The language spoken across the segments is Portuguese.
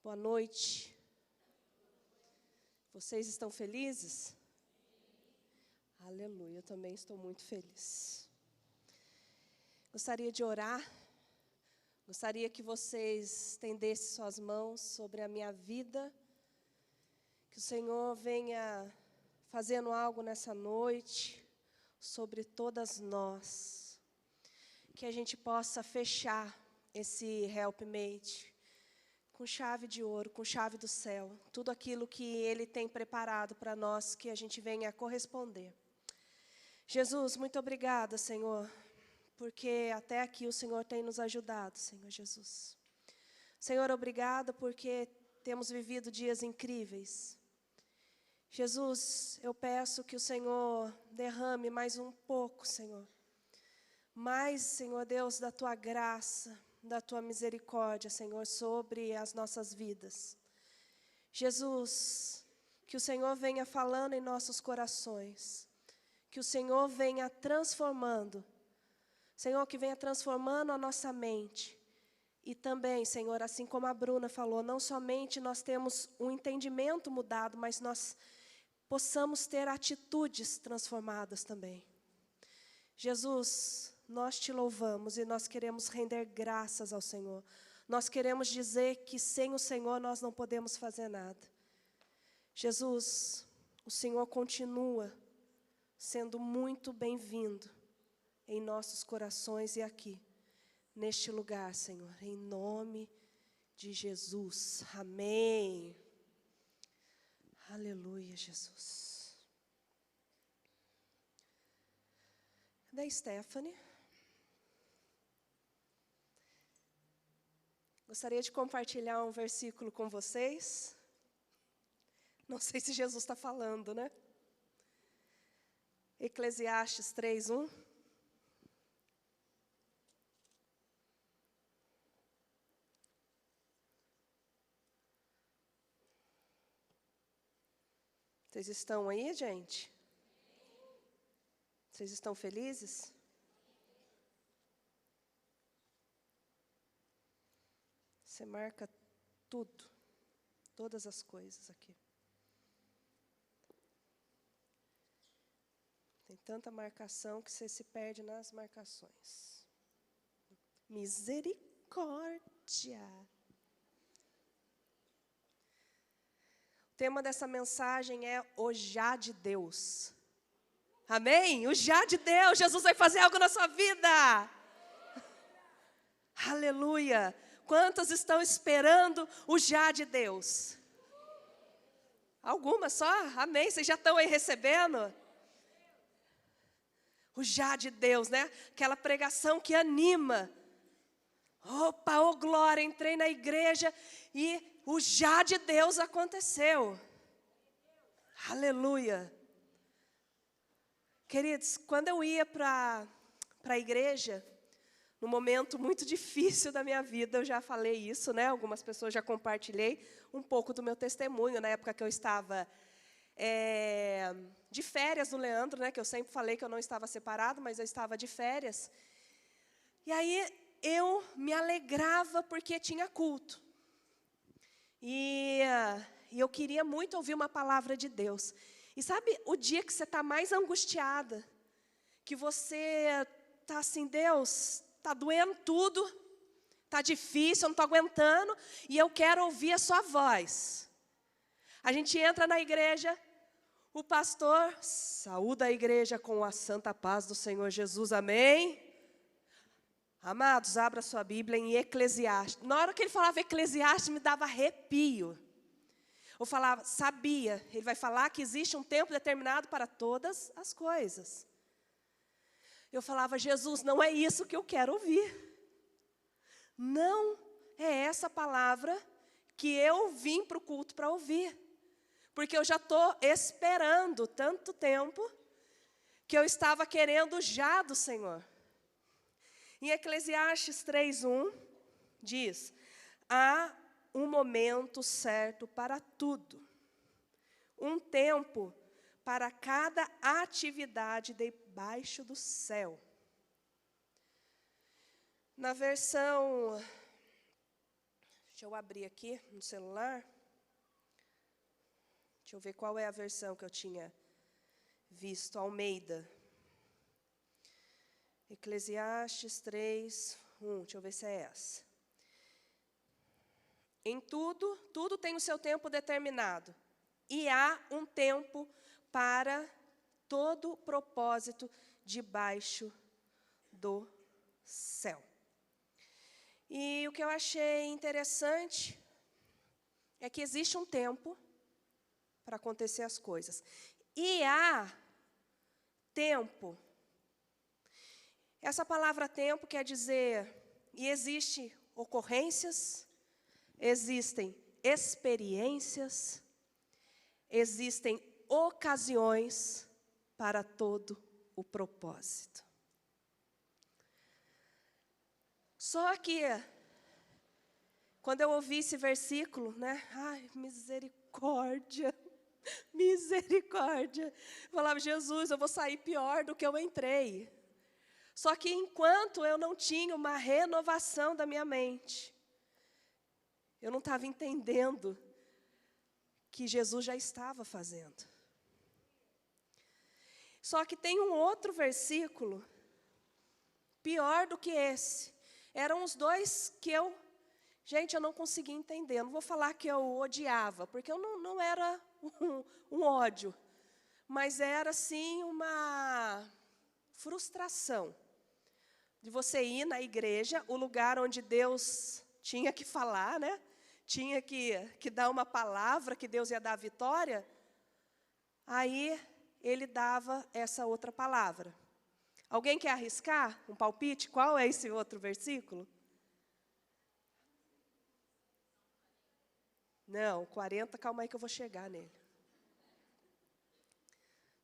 Boa noite. Vocês estão felizes? Aleluia, eu também estou muito feliz. Gostaria de orar. Gostaria que vocês estendessem suas mãos sobre a minha vida. Que o Senhor venha fazendo algo nessa noite sobre todas nós. Que a gente possa fechar esse Helpmate com chave de ouro, com chave do céu. Tudo aquilo que Ele tem preparado para nós, que a gente venha corresponder. Jesus, muito obrigada, Senhor, porque até aqui o Senhor tem nos ajudado, Senhor Jesus. Senhor, obrigada porque temos vivido dias incríveis. Jesus, eu peço que o Senhor derrame mais um pouco, Senhor. Mais, Senhor Deus, da Tua graça, da Tua misericórdia, Senhor, sobre as nossas vidas. Jesus, que o Senhor venha falando em nossos corações. Que o Senhor venha transformando. Senhor, que venha transformando a nossa mente. E também, Senhor, assim como a Bruna falou, não somente nós temos um entendimento mudado, mas nós possamos ter atitudes transformadas também. Jesus, nós te louvamos e nós queremos render graças ao Senhor. Nós queremos dizer que sem o Senhor nós não podemos fazer nada. Jesus, o Senhor continua sendo muito bem-vindo em nossos corações e aqui, neste lugar, Senhor, em nome de Jesus. Amém. Aleluia, Jesus. Da Stephanie. Gostaria de compartilhar um versículo com vocês. Não sei se Jesus está falando, né? Eclesiastes 3:1. Vocês estão aí, gente? Vocês estão felizes? Você marca tudo, todas as coisas aqui. Tem tanta marcação que você se perde nas marcações. Misericórdia. O tema dessa mensagem é o já de Deus. Amém? O já de Deus. Jesus vai fazer algo na sua vida. Aleluia. Quantas estão esperando o já de Deus? Algumas só? Amém. Vocês já estão aí recebendo? O já de Deus, né? Aquela pregação que anima. Opa, oh glória, entrei na igreja e o já de Deus aconteceu. Aleluia. Queridos, quando eu ia para a igreja, num momento muito difícil da minha vida, eu já falei isso, né? Algumas pessoas já compartilhei um pouco do meu testemunho, na época que eu estava de férias do Leandro, né? Que eu sempre falei que eu não estava separado, mas eu estava de férias. E aí eu me alegrava porque tinha culto. E eu queria muito ouvir uma palavra de Deus. E sabe o dia que você está mais angustiada? Que você está assim, Deus, está doendo tudo, está difícil, eu não estou aguentando, e eu quero ouvir a sua voz. A gente entra na igreja, o pastor saúda a igreja com a santa paz do Senhor Jesus, amém? Amados, abra sua Bíblia em Eclesiastes. Na hora que ele falava Eclesiastes, me dava arrepio. Eu falava, sabia, ele vai falar que existe um tempo determinado para todas as coisas. Eu falava, Jesus, não é isso que eu quero ouvir. Não é essa palavra que eu vim para o culto para ouvir. Porque eu já estou esperando tanto tempo que eu estava querendo já do Senhor. Em Eclesiastes 3:1 diz, há um momento certo para tudo, um tempo para cada atividade debaixo do céu. Na versão Deixa eu abrir aqui no celular. Deixa eu ver qual é a versão que eu tinha visto. Almeida. Eclesiastes 3, 1. Deixa eu ver se é essa. Em tudo tem o seu tempo determinado. E há um tempo para todo propósito debaixo do céu. E o que eu achei interessante é que existe um tempo para acontecer as coisas. E há tempo. Essa palavra tempo quer dizer, e existe ocorrências, existem experiências, existem ocasiões para todo o propósito. Só que, quando eu ouvi esse versículo, né? Ai, misericórdia, misericórdia. Eu falava, Jesus, eu vou sair pior do que eu entrei. Só que enquanto eu não tinha uma renovação da minha mente, eu não estava entendendo que Jesus já estava fazendo. Só que tem um outro versículo, pior do que esse. Eram os dois que eu não conseguia entender. Não vou falar que eu odiava, porque eu não era um ódio. Mas era, sim, uma frustração. De você ir na igreja, o lugar onde Deus tinha que falar, né? Tinha que dar uma palavra, que Deus ia dar a vitória. Aí, ele dava essa outra palavra. Alguém quer arriscar um palpite? Qual é esse outro versículo? Não, 40, calma aí que eu vou chegar nele.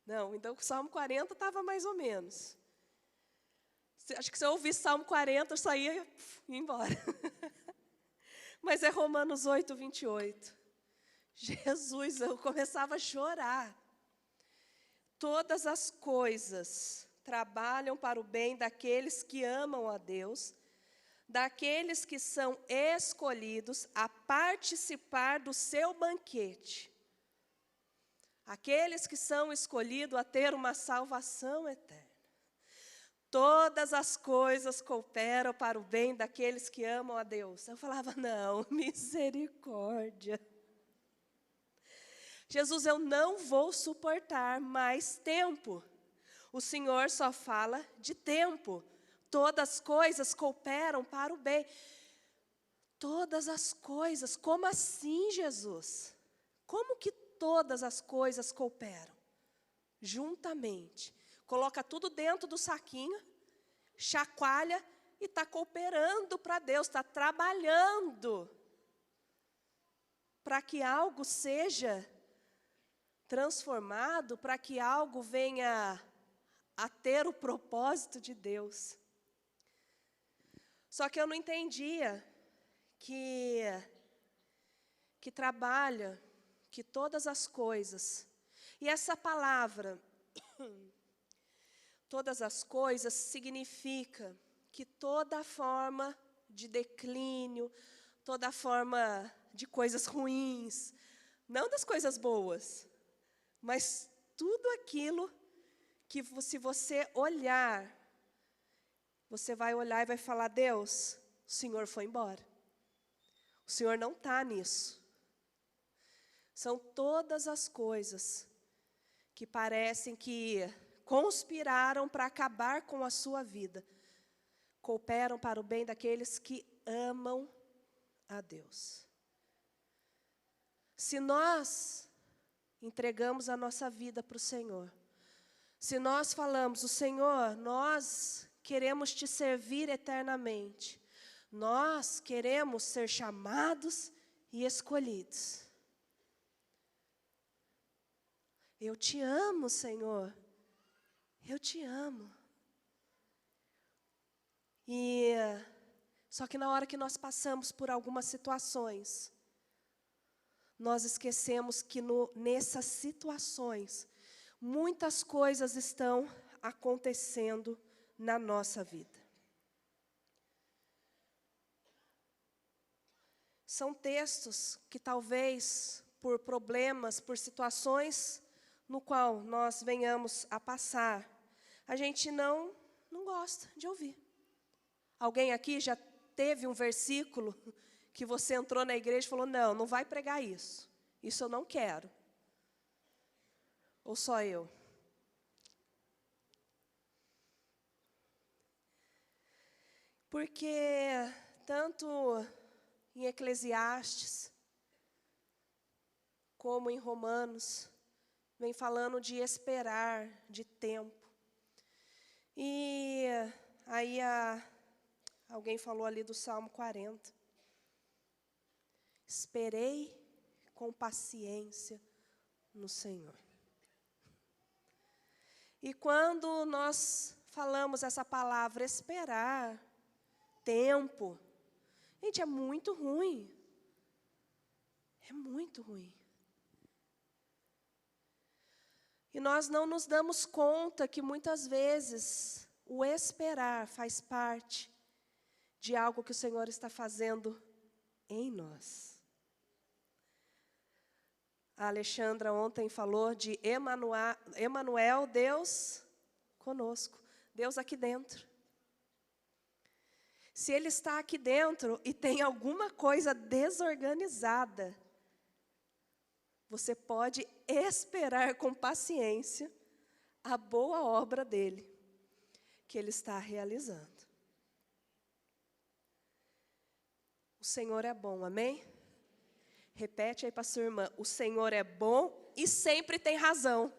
Não, então o Salmo 40 estava mais ou menos. Acho que se eu ouvisse Salmo 40, eu saía e ia embora. Mas é Romanos 8, 28. Jesus, eu começava a chorar. Todas as coisas trabalham para o bem daqueles que amam a Deus, daqueles que são escolhidos a participar do seu banquete. Aqueles que são escolhidos a ter uma salvação eterna. Todas as coisas cooperam para o bem daqueles que amam a Deus. Eu falava, não, misericórdia. Jesus, eu não vou suportar mais tempo. O Senhor só fala de tempo. Todas as coisas cooperam para o bem. Todas as coisas, como assim, Jesus? Como que todas as coisas cooperam? Juntamente. Coloca tudo dentro do saquinho, chacoalha e está cooperando para Deus, está trabalhando para que algo seja transformado, para que algo venha a ter o propósito de Deus. Só que eu não entendia que trabalha, que todas as coisas, e essa palavra, todas as coisas, significa que toda forma de declínio, toda forma de coisas ruins, não das coisas boas, mas tudo aquilo que se você olhar, você vai olhar e vai falar, Deus, o Senhor foi embora. O Senhor não está nisso. São todas as coisas que parecem que conspiraram para acabar com a sua vida. Cooperam para o bem daqueles que amam a Deus. Se nós entregamos a nossa vida para o Senhor, se nós falamos, o Senhor, nós queremos te servir eternamente, nós queremos ser chamados e escolhidos. Eu te amo, Senhor, eu te amo. Só que na hora que nós passamos por algumas situações, nós esquecemos que nessas situações, muitas coisas estão acontecendo na nossa vida. São textos que talvez por problemas, por situações no qual nós venhamos a passar, a gente não gosta de ouvir. Alguém aqui já teve um versículo que você entrou na igreja e falou, não vai pregar isso. Isso eu não quero. Ou só eu? Porque tanto em Eclesiastes, como em Romanos, vem falando de esperar, de tempo. E aí alguém falou ali do Salmo 40. Esperei com paciência no Senhor. E quando nós falamos essa palavra esperar, tempo, gente, é muito ruim. É muito ruim. E nós não nos damos conta que muitas vezes o esperar faz parte de algo que o Senhor está fazendo em nós. A Alexandra ontem falou de Emanuel, Deus conosco, Deus aqui dentro. Se Ele está aqui dentro e tem alguma coisa desorganizada, você pode esperar com paciência a boa obra dEle, que Ele está realizando. O Senhor é bom, amém? Repete aí para a sua irmã, o Senhor é bom e sempre tem razão.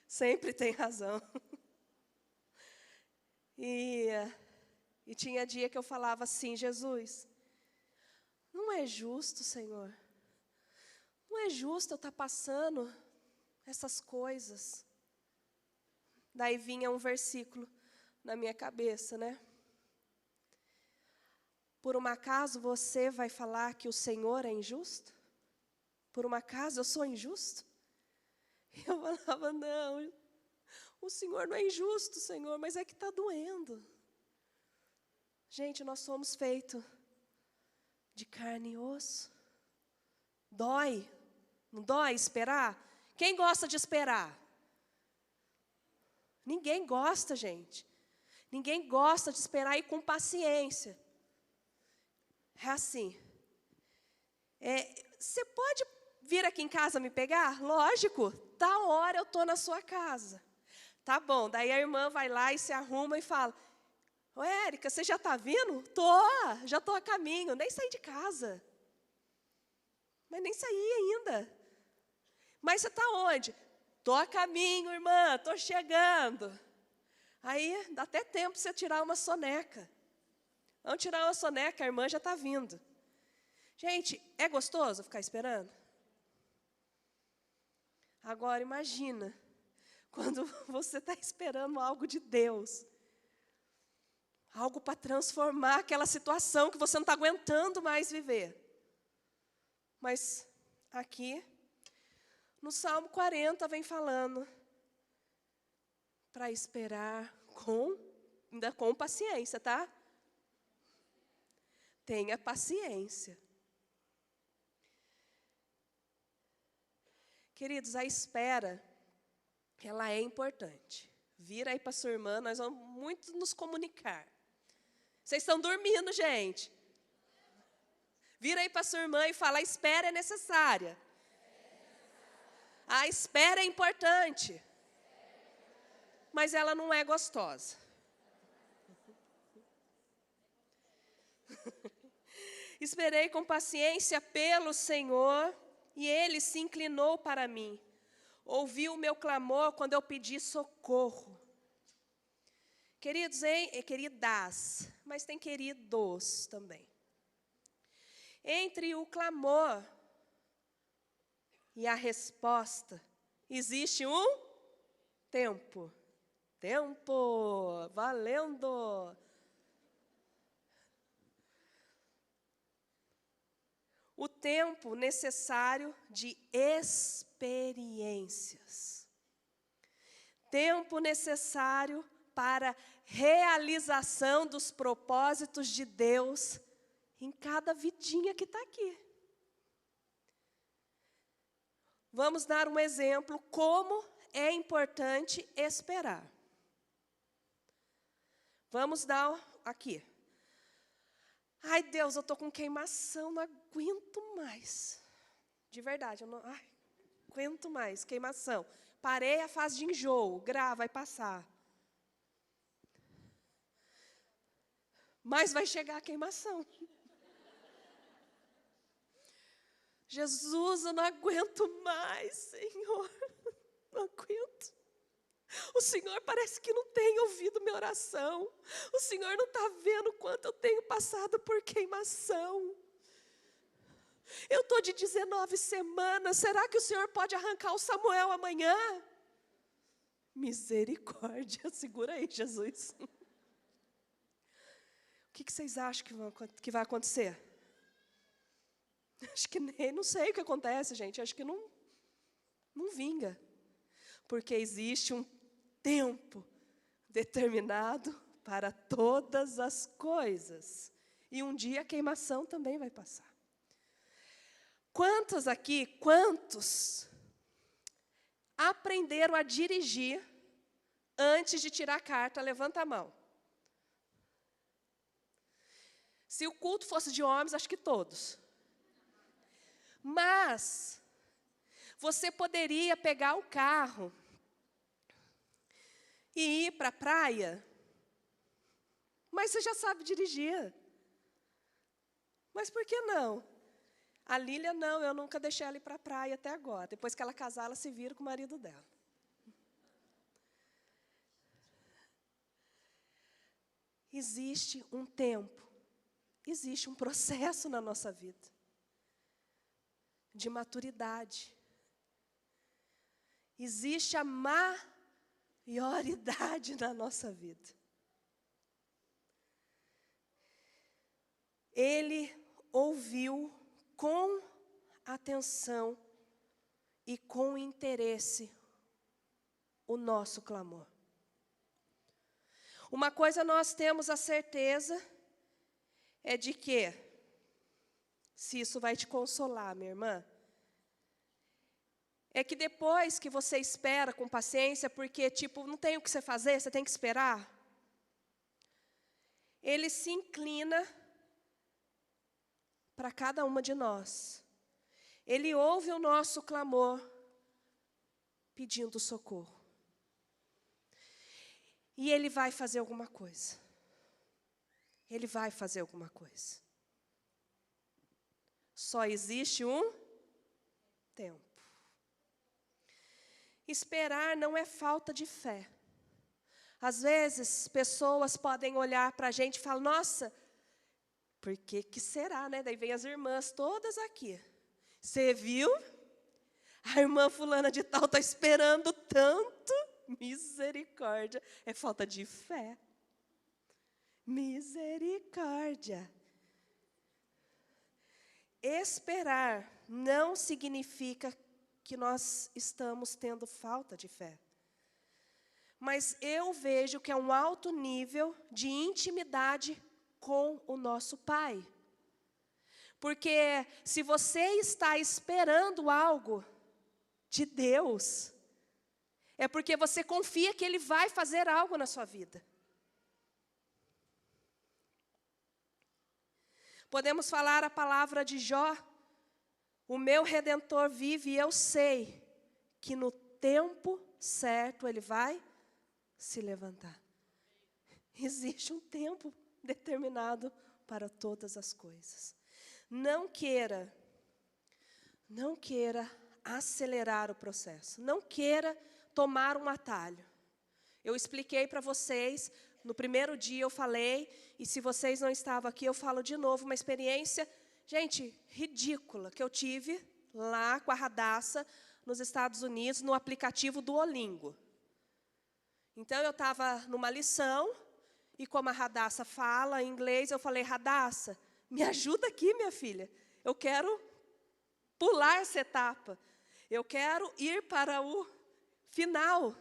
Sempre tem razão. E tinha dia que eu falava assim, Jesus, não é justo, Senhor. Não é justo eu estar passando essas coisas. Daí vinha um versículo na minha cabeça, né? Por um acaso você vai falar que o Senhor é injusto? Por um acaso eu sou injusto? Eu falava, não, o Senhor não é injusto, Senhor, mas é que está doendo. Gente, nós somos feitos de carne e osso. Dói, não dói esperar? Quem gosta de esperar? Ninguém gosta, gente. Ninguém gosta de esperar e com paciência. É assim. Você pode vir aqui em casa me pegar? Lógico, tá hora eu estou na sua casa. Tá bom, daí a irmã vai lá e se arruma e fala, ô Érica, você já está vindo? Já estou a caminho, nem saí de casa. Mas nem saí ainda. Mas você está onde? Estou a caminho, irmã, estou chegando. Aí dá até tempo para você tirar uma soneca. Vamos tirar uma soneca, a irmã já está vindo. Gente, é gostoso ficar esperando? Agora imagina, quando você está esperando algo de Deus. Algo para transformar aquela situação que você não está aguentando mais viver. Mas aqui, no Salmo 40, vem falando para esperar ainda com paciência, tá? Tenha paciência. Queridos, a espera, ela é importante. Vira aí para sua irmã, nós vamos muito nos comunicar. Vocês estão dormindo, gente. Vira aí para sua irmã e fala, a espera é necessária. A espera é importante. Mas ela não é gostosa. Esperei com paciência pelo Senhor, e Ele se inclinou para mim. Ouviu o meu clamor quando eu pedi socorro. Queridos, queridas, mas tem queridos também. Entre o clamor e a resposta, existe um tempo. Tempo, valendo. O tempo necessário de experiências. Tempo necessário para realização dos propósitos de Deus em cada vidinha que está aqui. Vamos dar um exemplo como é importante esperar. Vamos dar aqui. Ai, Deus, eu estou com queimação, não aguento mais. De verdade, eu não aguento mais, queimação. Parei a fase de enjoo, vai passar. Mas vai chegar a queimação. Jesus, eu não aguento mais, Senhor. Não aguento. O Senhor parece que não tem ouvido minha oração. O Senhor não está vendo quanto eu tenho passado por queimação. Eu estou de 19 semanas. Será que o Senhor pode arrancar o Samuel amanhã? Misericórdia. Segura aí, Jesus. O que vocês acham que vai acontecer? Acho que nem, não sei o que acontece, gente. Acho que não vinga. Porque existe um tempo determinado para todas as coisas. E um dia a queimação também vai passar. Quantos aprenderam a dirigir antes de tirar a carta? Levanta a mão. Se o culto fosse de homens, acho que todos. Mas você poderia pegar o carro e ir para a praia, mas você já sabe dirigir. Mas por que não? A Lília não, eu nunca deixei ela ir para a praia até agora. Depois que ela casar, ela se vira com o marido dela. Existe um tempo, existe um processo na nossa vida de maturidade. Existe a maioridade na nossa vida. Ele ouviu com atenção e com interesse o nosso clamor. Uma coisa nós temos a certeza é de que, se isso vai te consolar, minha irmã, é que depois que você espera com paciência, porque, não tem o que você fazer, você tem que esperar, Ele se inclina para cada uma de nós. Ele ouve o nosso clamor, pedindo socorro. E Ele vai fazer alguma coisa. Ele vai fazer alguma coisa. Só existe um tempo. Esperar não é falta de fé. Às vezes, pessoas podem olhar para a gente e falar, nossa, por que será, né? Daí vem as irmãs todas aqui. Você viu? A irmã fulana de tal está esperando tanto. Misericórdia. É falta de fé. Misericórdia. Esperar não significa que nós estamos tendo falta de fé. Mas eu vejo que é um alto nível de intimidade com o nosso Pai. Porque se você está esperando algo de Deus, é porque você confia que Ele vai fazer algo na sua vida. Podemos falar a palavra de Jó. O meu Redentor vive e eu sei que no tempo certo Ele vai se levantar. Existe um tempo determinado para todas as coisas. Não queira acelerar o processo. Não queira tomar um atalho. Eu expliquei para vocês, no primeiro dia eu falei, e se vocês não estavam aqui, eu falo de novo, uma experiência, gente, ridícula, que eu tive lá com a Radassa, nos Estados Unidos, no aplicativo Duolingo. Então, eu estava numa lição, e como a Radassa fala em inglês, eu falei, Radassa, me ajuda aqui, minha filha. Eu quero pular essa etapa. Eu quero ir para o final.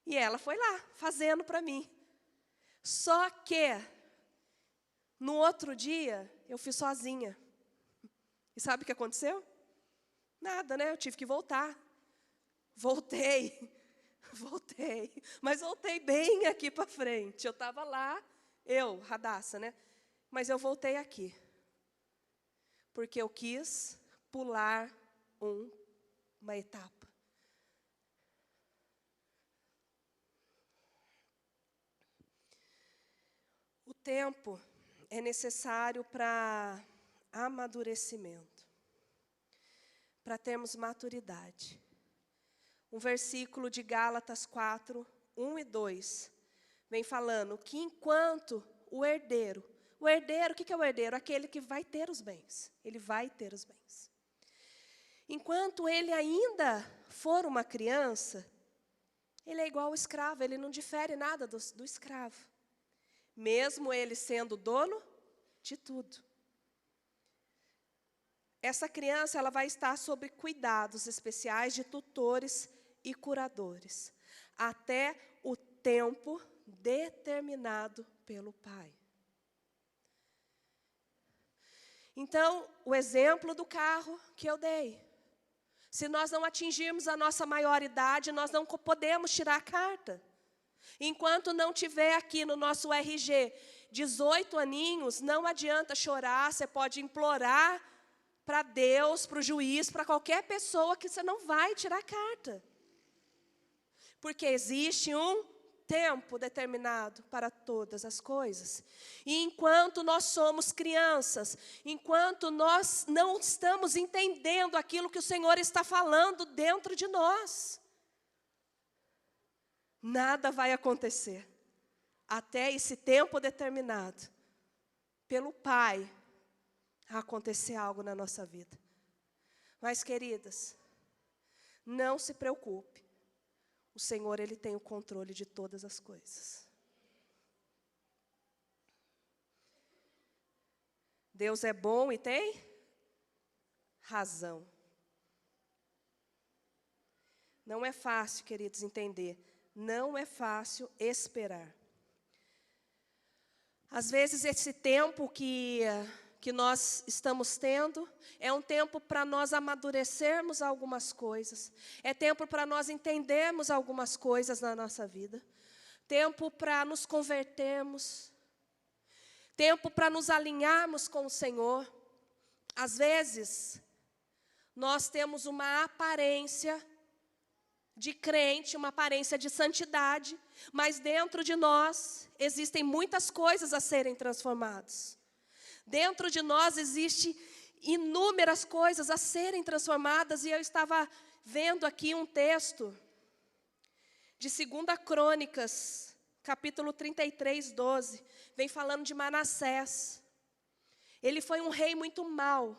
E ela foi lá, fazendo para mim. Só que, no outro dia, eu fui sozinha. E sabe o que aconteceu? Nada, né? Eu tive que voltar. Voltei. Mas voltei bem aqui para frente. Eu estava lá, Radassa, né? Mas eu voltei aqui. Porque eu quis pular uma etapa. O tempo é necessário para amadurecimento, para termos maturidade. Um versículo de Gálatas 4, 1 e 2, vem falando que enquanto o herdeiro, o que é o herdeiro? Aquele que vai ter os bens, ele vai ter os bens. Enquanto ele ainda for uma criança, ele é igual ao escravo, ele não difere nada do escravo. Mesmo ele sendo dono de tudo. Essa criança, ela vai estar sob cuidados especiais de tutores e curadores, até o tempo determinado pelo pai. Então, o exemplo do carro que eu dei. Se nós não atingirmos a nossa maioridade, nós não podemos tirar a carta. Enquanto não tiver aqui no nosso RG 18 aninhos, não adianta chorar, você pode implorar para Deus, para o juiz, para qualquer pessoa, que você não vai tirar a carta. Porque existe um tempo determinado para todas as coisas. E enquanto nós somos crianças, enquanto nós não estamos entendendo aquilo que o Senhor está falando dentro de nós, nada vai acontecer até esse tempo determinado pelo Pai a acontecer algo na nossa vida. Mas, queridas, não se preocupe. O Senhor, Ele tem o controle de todas as coisas. Deus é bom e tem razão. Não é fácil, queridos, entender. Não é fácil esperar. Às vezes, esse tempo que nós estamos tendo é um tempo para nós amadurecermos algumas coisas. É tempo para nós entendermos algumas coisas na nossa vida. Tempo para nos convertermos. Tempo para nos alinharmos com o Senhor. Às vezes, nós temos uma aparência de crente, uma aparência de santidade, mas dentro de nós existem muitas coisas a serem transformadas. Dentro de nós existem inúmeras coisas a serem transformadas, e eu estava vendo aqui um texto de 2 Crônicas, capítulo 33, 12, vem falando de Manassés. Ele foi um rei muito mau,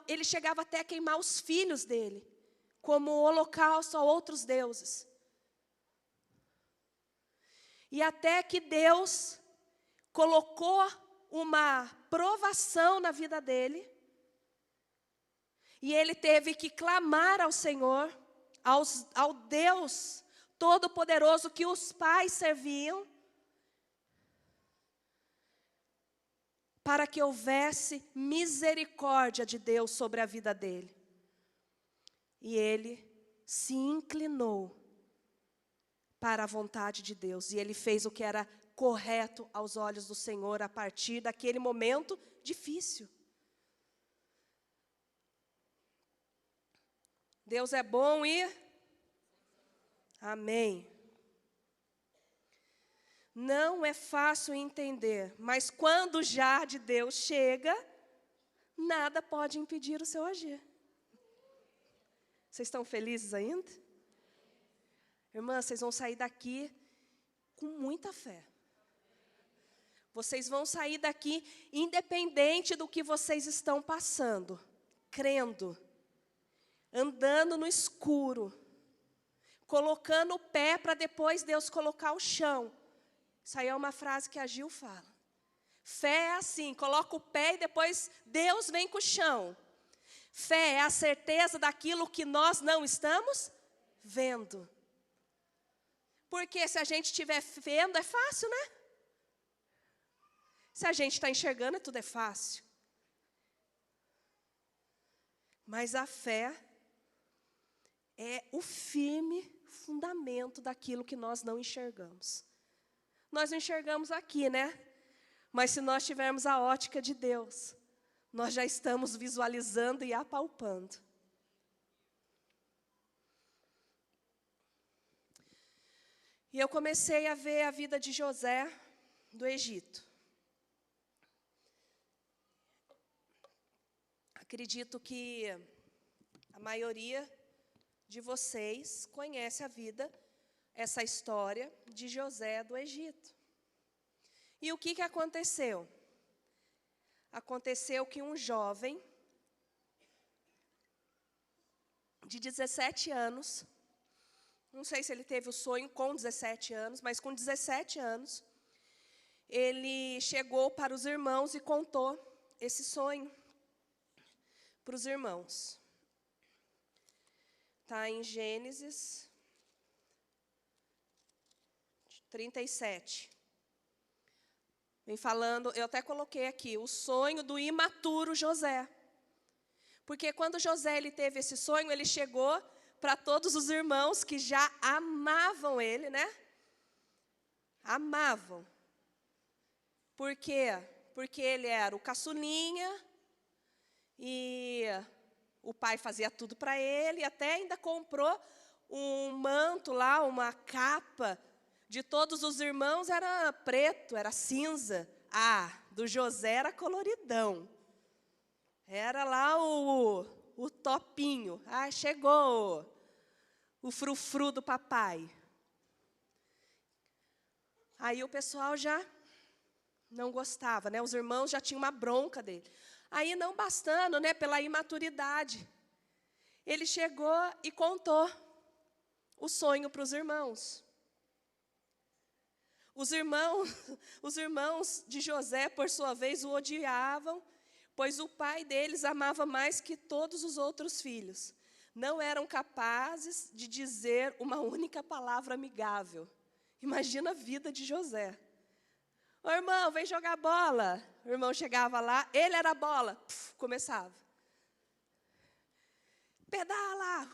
ele chegava até a queimar os filhos dele, como holocausto a outros deuses. E até que Deus colocou uma provação na vida dele, e ele teve que clamar ao Senhor, ao Deus Todo-Poderoso que os pais serviam, para que houvesse misericórdia de Deus sobre a vida dele. E ele se inclinou para a vontade de Deus, e ele fez o que era correto aos olhos do Senhor a partir daquele momento difícil. Deus é bom e amém. Não é fácil entender, mas quando o já de Deus chega, nada pode impedir o seu agir. Vocês estão felizes ainda? Irmãs, vocês vão sair daqui com muita fé. Vocês vão sair daqui independente do que vocês estão passando, crendo, andando no escuro, colocando o pé para depois Deus colocar o chão. Isso aí é uma frase que a Gil fala. Fé é assim, coloca o pé e depois Deus vem com o chão. Fé é a certeza daquilo que nós não estamos vendo. Porque se a gente estiver vendo, é fácil, né? Se a gente está enxergando, tudo é fácil. Mas a fé é o firme fundamento daquilo que nós não enxergamos. Nós não enxergamos aqui, né? Mas se nós tivermos a ótica de Deus, nós já estamos visualizando e apalpando. E eu comecei a ver a vida de José do Egito. Acredito que a maioria de vocês conhece a vida, essa história de José do Egito. E o que aconteceu? Aconteceu que um jovem de 17 anos, não sei se ele teve o sonho com 17 anos, mas com 17 anos, ele chegou para os irmãos e contou esse sonho para os irmãos. Está em Gênesis 37. Vem falando, eu até coloquei aqui, o sonho do imaturo José. Porque quando José ele teve esse sonho, ele chegou para todos os irmãos que já amavam ele, né? Amavam. Por quê? Porque ele era o caçulinha e o pai fazia tudo para ele, até ainda comprou um manto lá, uma capa de todos os irmãos, era preto, era cinza. Ah, do José era coloridão. Era lá o topinho. Ah, chegou o frufru do papai. Aí o pessoal já não gostava, né? Os irmãos já tinham uma bronca dele. Aí, não bastando, né, pela imaturidade, ele chegou e contou o sonho para os irmãos. Os irmãos de José, por sua vez, o odiavam, pois o pai deles amava mais que todos os outros filhos. Não eram capazes de dizer uma única palavra amigável. Imagina a vida de José. Ô, irmão, vem jogar bola. O irmão chegava lá, ele era a bola. Começava. Pedala,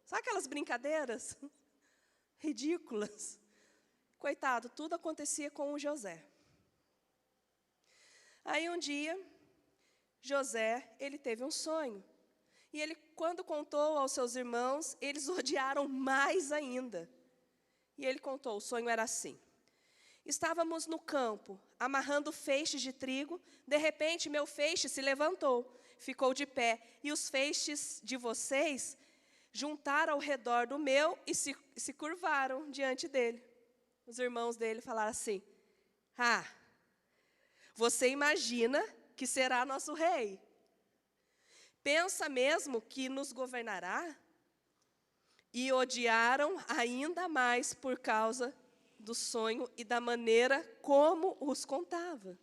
Sabe aquelas brincadeiras ridículas? Coitado, tudo acontecia com o José. Aí um dia, José, ele teve um sonho. E ele, quando contou aos seus irmãos, eles odiaram mais ainda. E ele contou, o sonho era assim. Estávamos no campo, amarrando feixes de trigo. De repente, meu feixe se levantou, ficou de pé. E os feixes de vocês juntaram ao redor do meu e se curvaram diante dele. Os irmãos dele falaram assim, você imagina que será nosso rei? Pensa mesmo que nos governará? E odiaram ainda mais por causa do sonho e da maneira como os contava.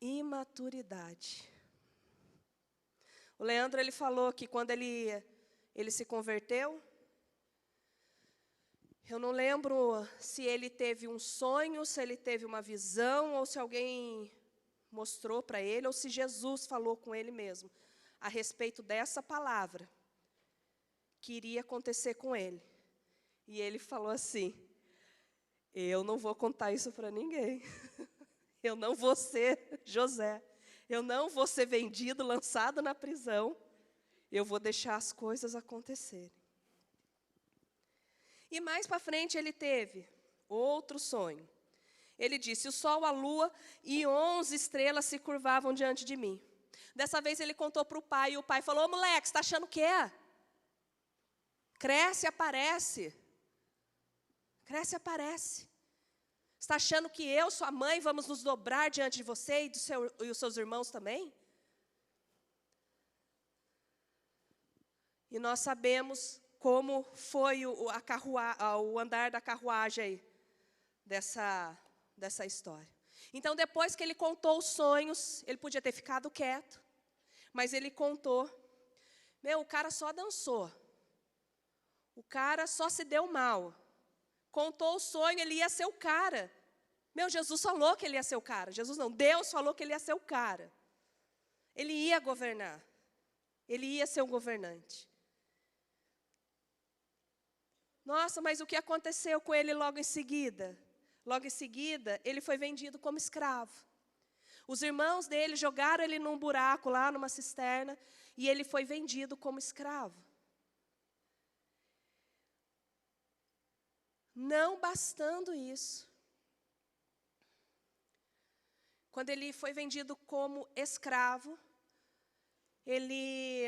Imaturidade. O Leandro ele falou que quando ele se converteu, eu não lembro se ele teve um sonho, se ele teve uma visão, ou se alguém mostrou para ele, ou se Jesus falou com ele mesmo, a respeito dessa palavra que iria acontecer com ele. E ele falou assim, eu não vou contar isso para ninguém. Eu não vou ser José. Eu não vou ser vendido, lançado na prisão. Eu vou deixar as coisas acontecerem. E mais para frente ele teve outro sonho. Ele disse, o sol, a lua e 11 estrelas se curvavam diante de mim. Dessa vez ele contou para o pai, e o pai falou, ô moleque, você está achando o que é? Cresce e aparece. Cresce e aparece. Você está achando que eu, sua mãe, vamos nos dobrar diante de você e os seus irmãos também? E nós sabemos como foi o andar da carruagem aí, dessa história. Então, depois que ele contou os sonhos, ele podia ter ficado quieto, mas ele contou. O cara só dançou. O cara só se deu mal. contou o sonho, ele ia ser o cara. Jesus falou que ele ia ser o cara. Jesus não, Deus falou que ele ia ser o cara. Ele ia governar. Ele ia ser um governante. Nossa, mas o que aconteceu com ele logo em seguida? Logo em seguida, ele foi vendido como escravo. Os irmãos dele jogaram ele num buraco lá, numa cisterna, e ele foi vendido como escravo. Não bastando isso, quando ele foi vendido como escravo, ele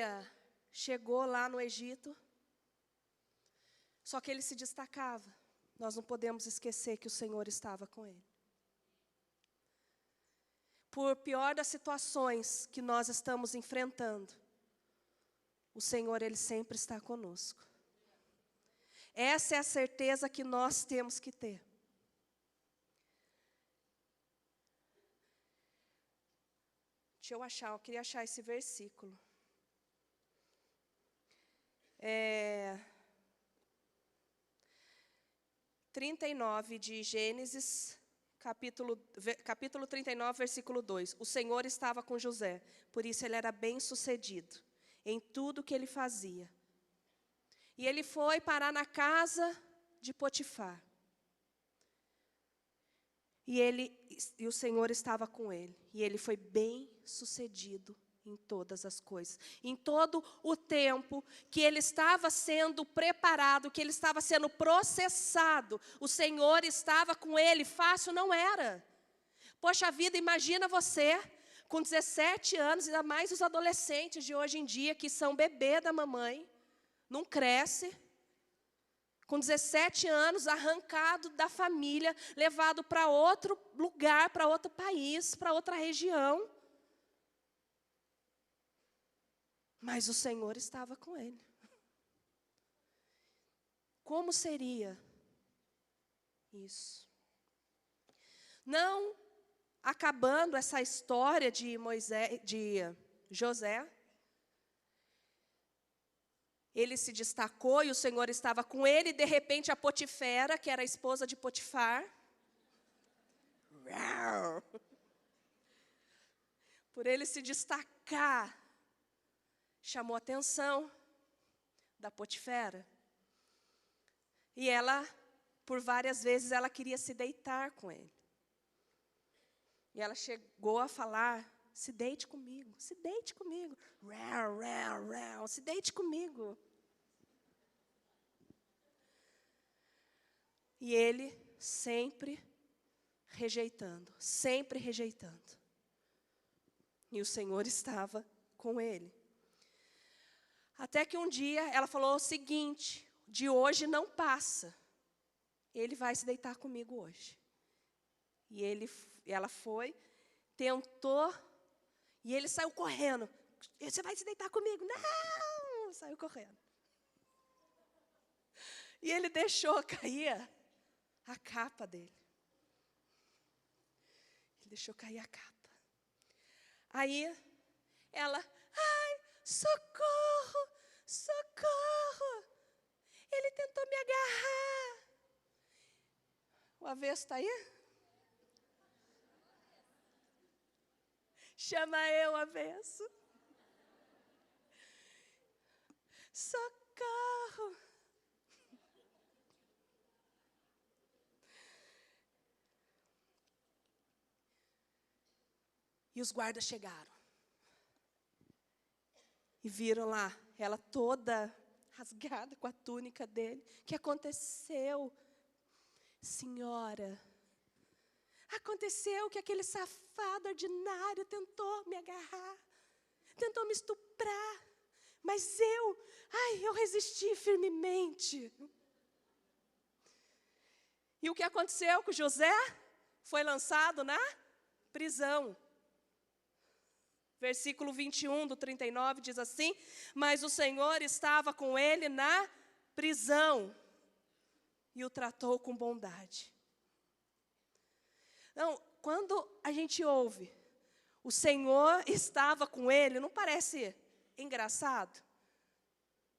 chegou lá no Egito, só que ele se destacava. Nós não podemos esquecer que o Senhor estava com ele. Por pior das situações que nós estamos enfrentando, o Senhor, Ele sempre está conosco. Essa é a certeza que nós temos que ter. Deixa eu queria achar esse versículo. 39 de Gênesis, capítulo 39, versículo 2. O Senhor estava com José, por isso ele era bem-sucedido em tudo que ele fazia. E ele foi parar na casa de Potifar. E o Senhor estava com ele. E ele foi bem-sucedido em todas as coisas. Em todo o tempo que ele estava sendo preparado, que ele estava sendo processado, o Senhor estava com ele. Fácil não era. Poxa vida, imagina você, com 17 anos, ainda mais os adolescentes de hoje em dia, que são bebê da mamãe, não cresce. Com 17 anos, arrancado da família, levado para outro lugar, para outro país, para outra região. Mas o Senhor estava com ele. Como seria isso? Não acabando essa história de José, ele se destacou e o Senhor estava com ele, e de repente a Potifera, que era a esposa de Potifar, por ele se destacar, chamou a atenção da Potifera. E ela, por várias vezes, ela queria se deitar com ele. E ela chegou a falar: se deite comigo, se deite comigo. Se deite comigo. E ele sempre rejeitando, sempre rejeitando. E o Senhor estava com ele. Até que um dia ela falou o seguinte: de hoje não passa. Ele vai se deitar comigo hoje. E ela foi, tentou, e ele saiu correndo. Você vai se deitar comigo? Não! Saiu correndo. E ele deixou cair a capa dele. Ele deixou cair a capa. Aí ela, ai, socorro, socorro. Ele tentou me agarrar. O avesso está aí? Chama eu, avesso. Socorro. E os guardas chegaram. E viram lá, ela toda rasgada com a túnica dele. O que aconteceu? Senhora, aconteceu que aquele safado ordinário tentou me agarrar, tentou me estuprar, mas eu resisti firmemente. E o que aconteceu com José? Foi lançado na prisão. Versículo 21 do 39 diz assim: mas o Senhor estava com ele na prisão e o tratou com bondade. Então, quando a gente ouve, o Senhor estava com ele, não parece engraçado?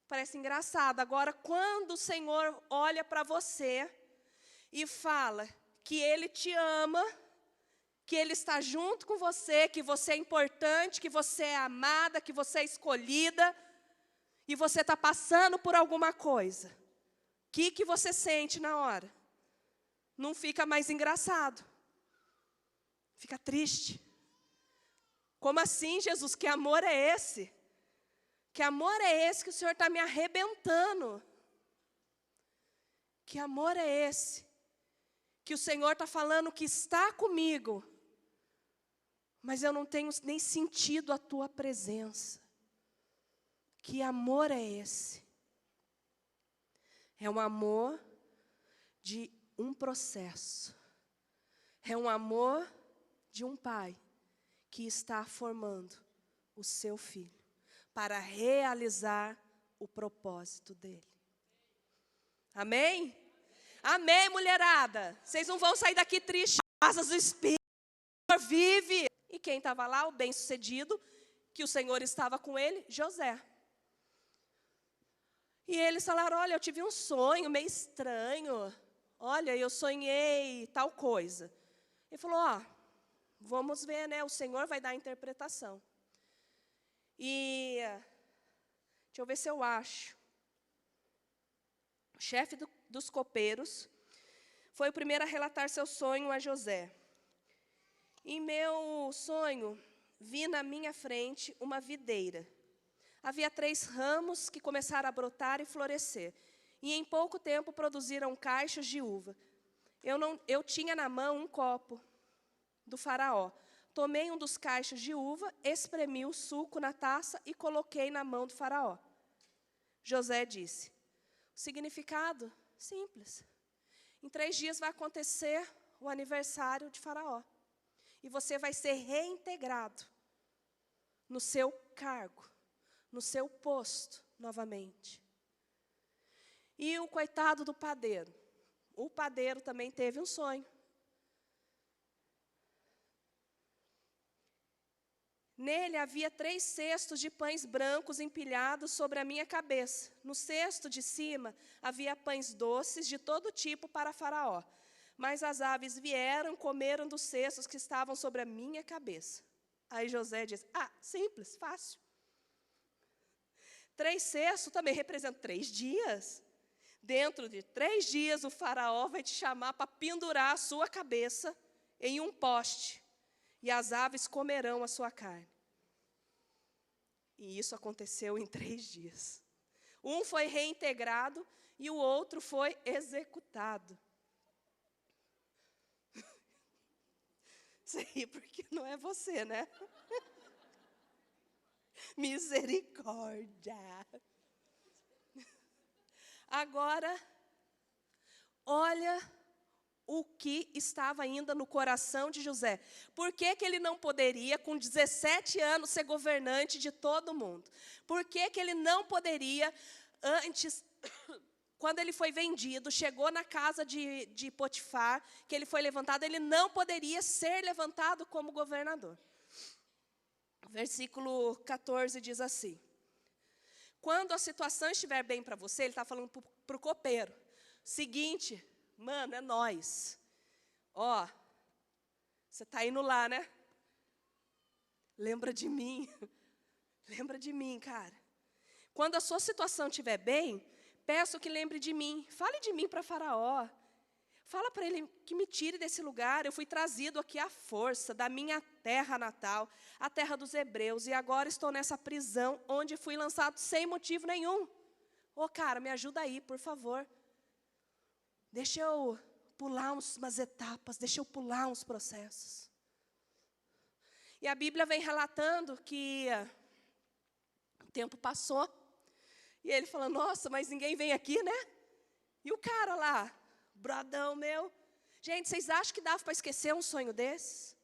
Parece engraçado. Agora, quando o Senhor olha para você e fala que Ele te ama, que Ele está junto com você, que você é importante, que você é amada, que você é escolhida, e você está passando por alguma coisa, o que você sente na hora? Não fica mais engraçado, fica triste. Como assim, Jesus? Que amor é esse? Que amor é esse que o Senhor está me arrebentando? Que amor é esse? Que o Senhor está falando que está comigo, mas eu não tenho nem sentido a tua presença. Que amor é esse? É um amor de um processo. É um amor de um pai que está formando o seu filho para realizar o propósito dele. Amém? Amém, mulherada? Vocês não vão sair daqui tristes. Asas do Espírito, o Senhor vive. E quem estava lá? O bem-sucedido, que o Senhor estava com ele, José. E eles falaram, olha, eu tive um sonho meio estranho. Olha, eu sonhei tal coisa. Ele falou, ó, vamos ver, né? O Senhor vai dar a interpretação. E, deixa eu ver se eu acho. O chefe dos copeiros foi o primeiro a relatar seu sonho a José. Em meu sonho, vi na minha frente uma videira. Havia 3 ramos que começaram a brotar e florescer. E em pouco tempo produziram caixas de uva. Eu tinha na mão um copo do faraó. Tomei um dos cachos de uva, espremi o suco na taça e coloquei na mão do faraó. José disse, o significado? Simples. Em 3 dias vai acontecer o aniversário de faraó. E você vai ser reintegrado no seu cargo, no seu posto novamente. E o coitado do padeiro. O padeiro também teve um sonho. Nele havia 3 cestos de pães brancos empilhados sobre a minha cabeça. No cesto de cima havia pães doces de todo tipo para Faraó. Mas as aves vieram e comeram dos cestos que estavam sobre a minha cabeça. Aí José diz, simples, fácil. 3 cestos também representam 3 dias. Dentro de 3 dias o faraó vai te chamar para pendurar a sua cabeça em um poste. E as aves comerão a sua carne. E isso aconteceu em 3 dias. Um foi reintegrado e o outro foi executado. Sei, porque não é você, né? Misericórdia. Agora, olha o que estava ainda no coração de José. Por que ele não poderia, com 17 anos, ser governante de todo mundo? Por que ele não poderia, antes, quando ele foi vendido, chegou na casa de Potifar, que ele foi levantado, ele não poderia ser levantado como governador. Versículo 14 diz assim, quando a situação estiver bem para você, ele está falando para o copeiro, seguinte, mano, é nós. Ó, você está indo lá, né? Lembra de mim. Lembra de mim, cara. Quando a sua situação estiver bem, peço que lembre de mim. Fale de mim para Faraó. Fala para ele que me tire desse lugar. Eu fui trazido aqui à força da minha terra natal, a terra dos hebreus, e agora estou nessa prisão onde fui lançado sem motivo nenhum. Ô, cara, me ajuda aí, por favor. Deixa eu pular umas etapas, deixa eu pular uns processos. E a Bíblia vem relatando que o tempo passou, e ele falou, nossa, mas ninguém vem aqui, né? E o cara lá, brodão meu. Gente, vocês acham que dava para esquecer um sonho desses?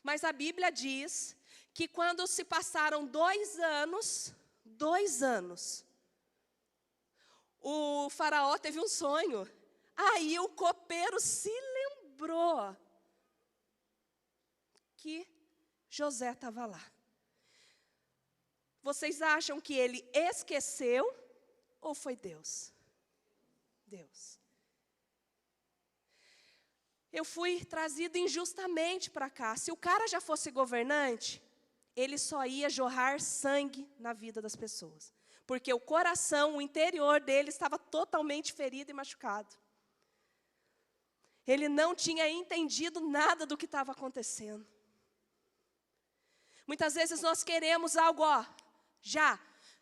Mas a Bíblia diz que quando se passaram 2 anos, o faraó teve um sonho. Aí o copeiro se lembrou que José estava lá. Vocês acham que ele esqueceu ou foi Deus? Deus. eu fui trazido injustamente para cá. Se o cara já fosse governante, ele só ia jorrar sangue na vida das pessoas. Porque o coração, o interior dele estava totalmente ferido e machucado. Ele não tinha entendido nada do que estava acontecendo. Muitas vezes nós queremos algo, já.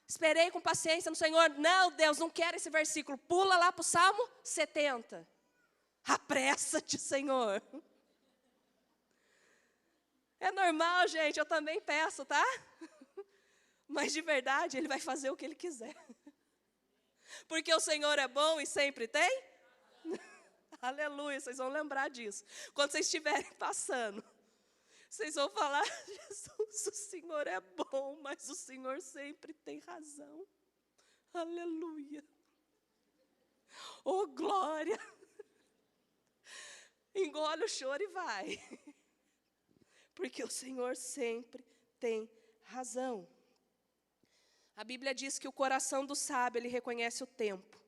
Esperei com paciência no Senhor. Não, Deus, não quero esse versículo. Pula lá para o Salmo 70. Apressa-te, Senhor. É normal, gente, eu também peço, tá? Mas de verdade, Ele vai fazer o que Ele quiser. Porque o Senhor é bom e sempre tem? Aleluia, vocês vão lembrar disso. Quando vocês estiverem passando, vocês vão falar, Jesus, o Senhor é bom, mas o Senhor sempre tem razão. Aleluia. Oh, glória. Engole o choro e vai. Porque o Senhor sempre tem razão. A Bíblia diz que o coração do sábio, ele reconhece o tempo.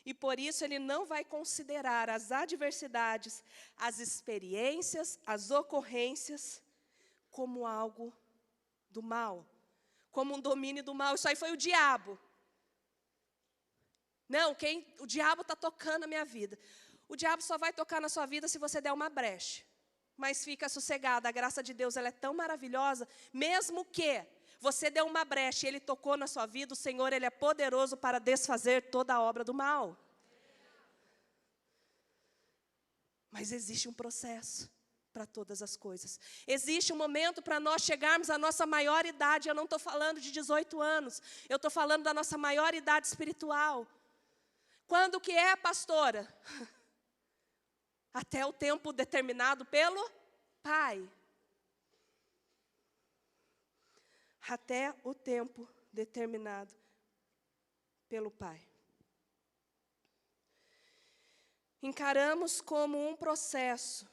E por isso ele não vai considerar as adversidades, as experiências, as ocorrências, como algo do mal. Como um domínio do mal. Isso aí foi o diabo. Não, o diabo está tocando a minha vida. O diabo só vai tocar na sua vida se você der uma brecha. Mas fica sossegada, a graça de Deus ela é tão maravilhosa, mesmo que você deu uma brecha e Ele tocou na sua vida, o Senhor Ele é poderoso para desfazer toda a obra do mal. Mas existe um processo para todas as coisas. Existe um momento para nós chegarmos à nossa maior idade. Eu não estou falando de 18 anos, eu estou falando da nossa maior idade espiritual. Quando que é, pastora? Até o tempo determinado pelo Pai. Até o tempo determinado pelo Pai. Encaramos como um processo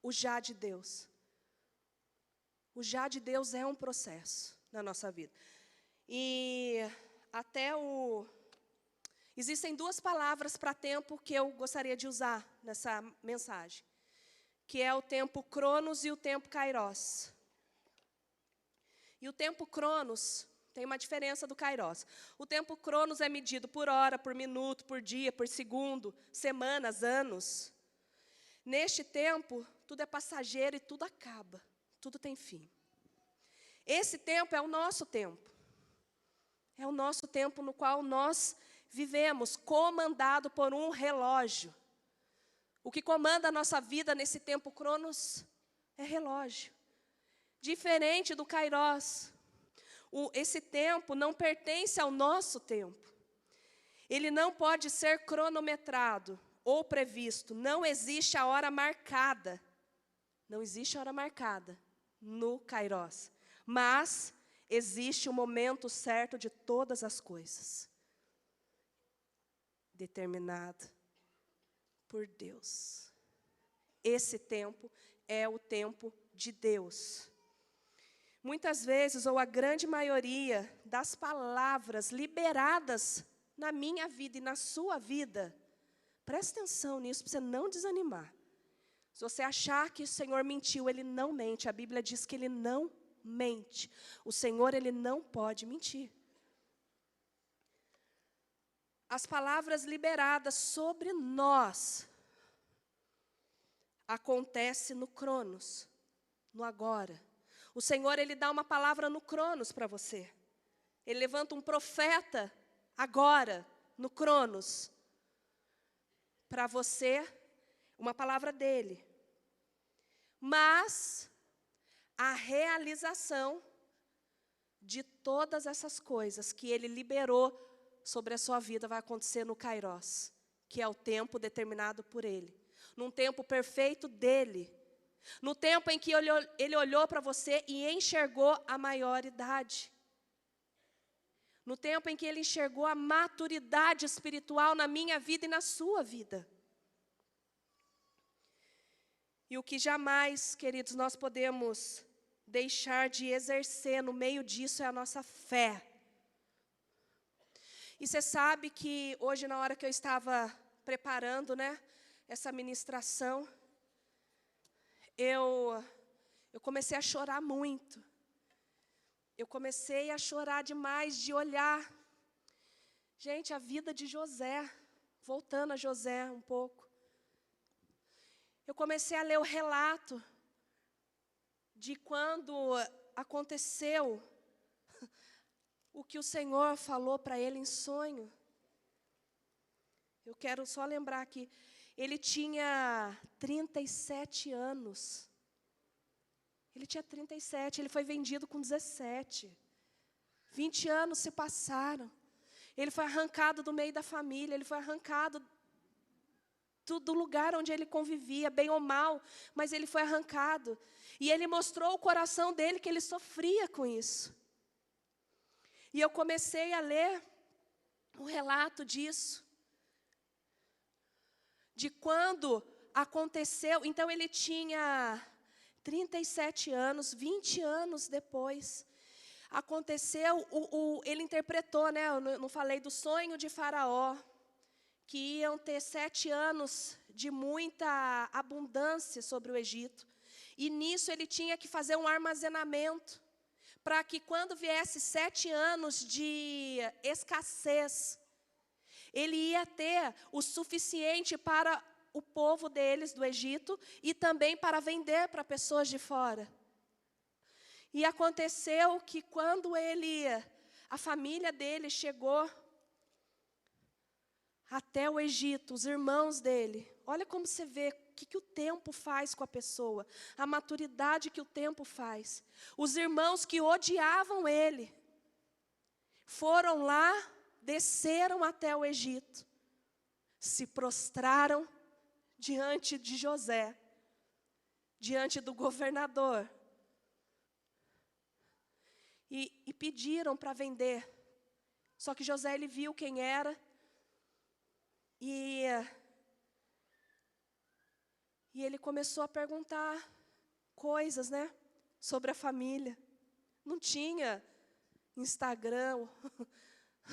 o já de Deus. O já de Deus é um processo na nossa vida. E existem duas palavras para tempo que eu gostaria de usar nessa mensagem, que é o tempo Cronos e o tempo Kairos. E o tempo Cronos tem uma diferença do Kairos. O tempo Cronos é medido por hora, por minuto, por dia, por segundo, semanas, anos. Neste tempo, tudo é passageiro e tudo acaba. Tudo tem fim. Esse tempo é o nosso tempo. É o nosso tempo no qual nós vivemos, comandado por um relógio. O que comanda a nossa vida nesse tempo Cronos é relógio. Diferente do Kairos. Esse tempo não pertence ao nosso tempo. Ele não pode ser cronometrado ou previsto. Não existe a hora marcada. Não existe a hora marcada no Kairos. Mas existe o momento certo de todas as coisas. Determinado por Deus. Esse tempo é o tempo de Deus. Muitas vezes, ou a grande maioria das palavras liberadas na minha vida e na sua vida, presta atenção nisso para você não desanimar. Se você achar que o Senhor mentiu, Ele não mente. A Bíblia diz que Ele não mente. O Senhor, Ele não pode mentir. As palavras liberadas sobre nós acontecem no Cronos, no agora. O Senhor, Ele dá uma palavra no Cronos para você. Ele levanta um profeta agora, no Cronos, para você, uma palavra dEle. Mas a realização de todas essas coisas que Ele liberou sobre a sua vida vai acontecer no Kairos, que é o tempo determinado por Ele. Num tempo perfeito dEle. No tempo em que Ele olhou para você e enxergou a maioridade. No tempo em que Ele enxergou a maturidade espiritual na minha vida e na sua vida. E o que jamais, queridos, nós podemos deixar de exercer no meio disso é a nossa fé. E você sabe que hoje, na hora que eu estava preparando, essa ministração, eu comecei a chorar muito. Eu comecei a chorar demais de olhar. Gente, a vida de José, voltando a José um pouco. Eu comecei a ler o relato de quando aconteceu o que o Senhor falou para ele em sonho. Eu quero só lembrar que ele tinha 37 anos. Ele tinha 37, ele foi vendido com 17. 20 anos se passaram. Ele foi arrancado do meio da família, ele foi arrancado do lugar onde ele convivia, bem ou mal, mas ele foi arrancado. E ele mostrou o coração dele que ele sofria com isso. E eu comecei a ler um relato disso. De quando aconteceu, então ele tinha 37 anos, 20 anos depois, aconteceu, ele interpretou, né, eu não falei do sonho de Faraó, que iam ter 7 anos de muita abundância sobre o Egito, e nisso ele tinha que fazer um armazenamento, para que quando viesse 7 anos de escassez, ele ia ter o suficiente para o povo deles, do Egito, e também para vender para pessoas de fora. E aconteceu que quando a família dele chegou até o Egito, os irmãos dele, olha como você vê o que o tempo faz com a pessoa, a maturidade que o tempo faz. Os irmãos que odiavam ele, foram lá, desceram até o Egito, se prostraram diante de José, diante do governador, e pediram para vender. Só que José, ele viu quem era, e ele começou a perguntar coisas, né, sobre a família. Não tinha Instagram,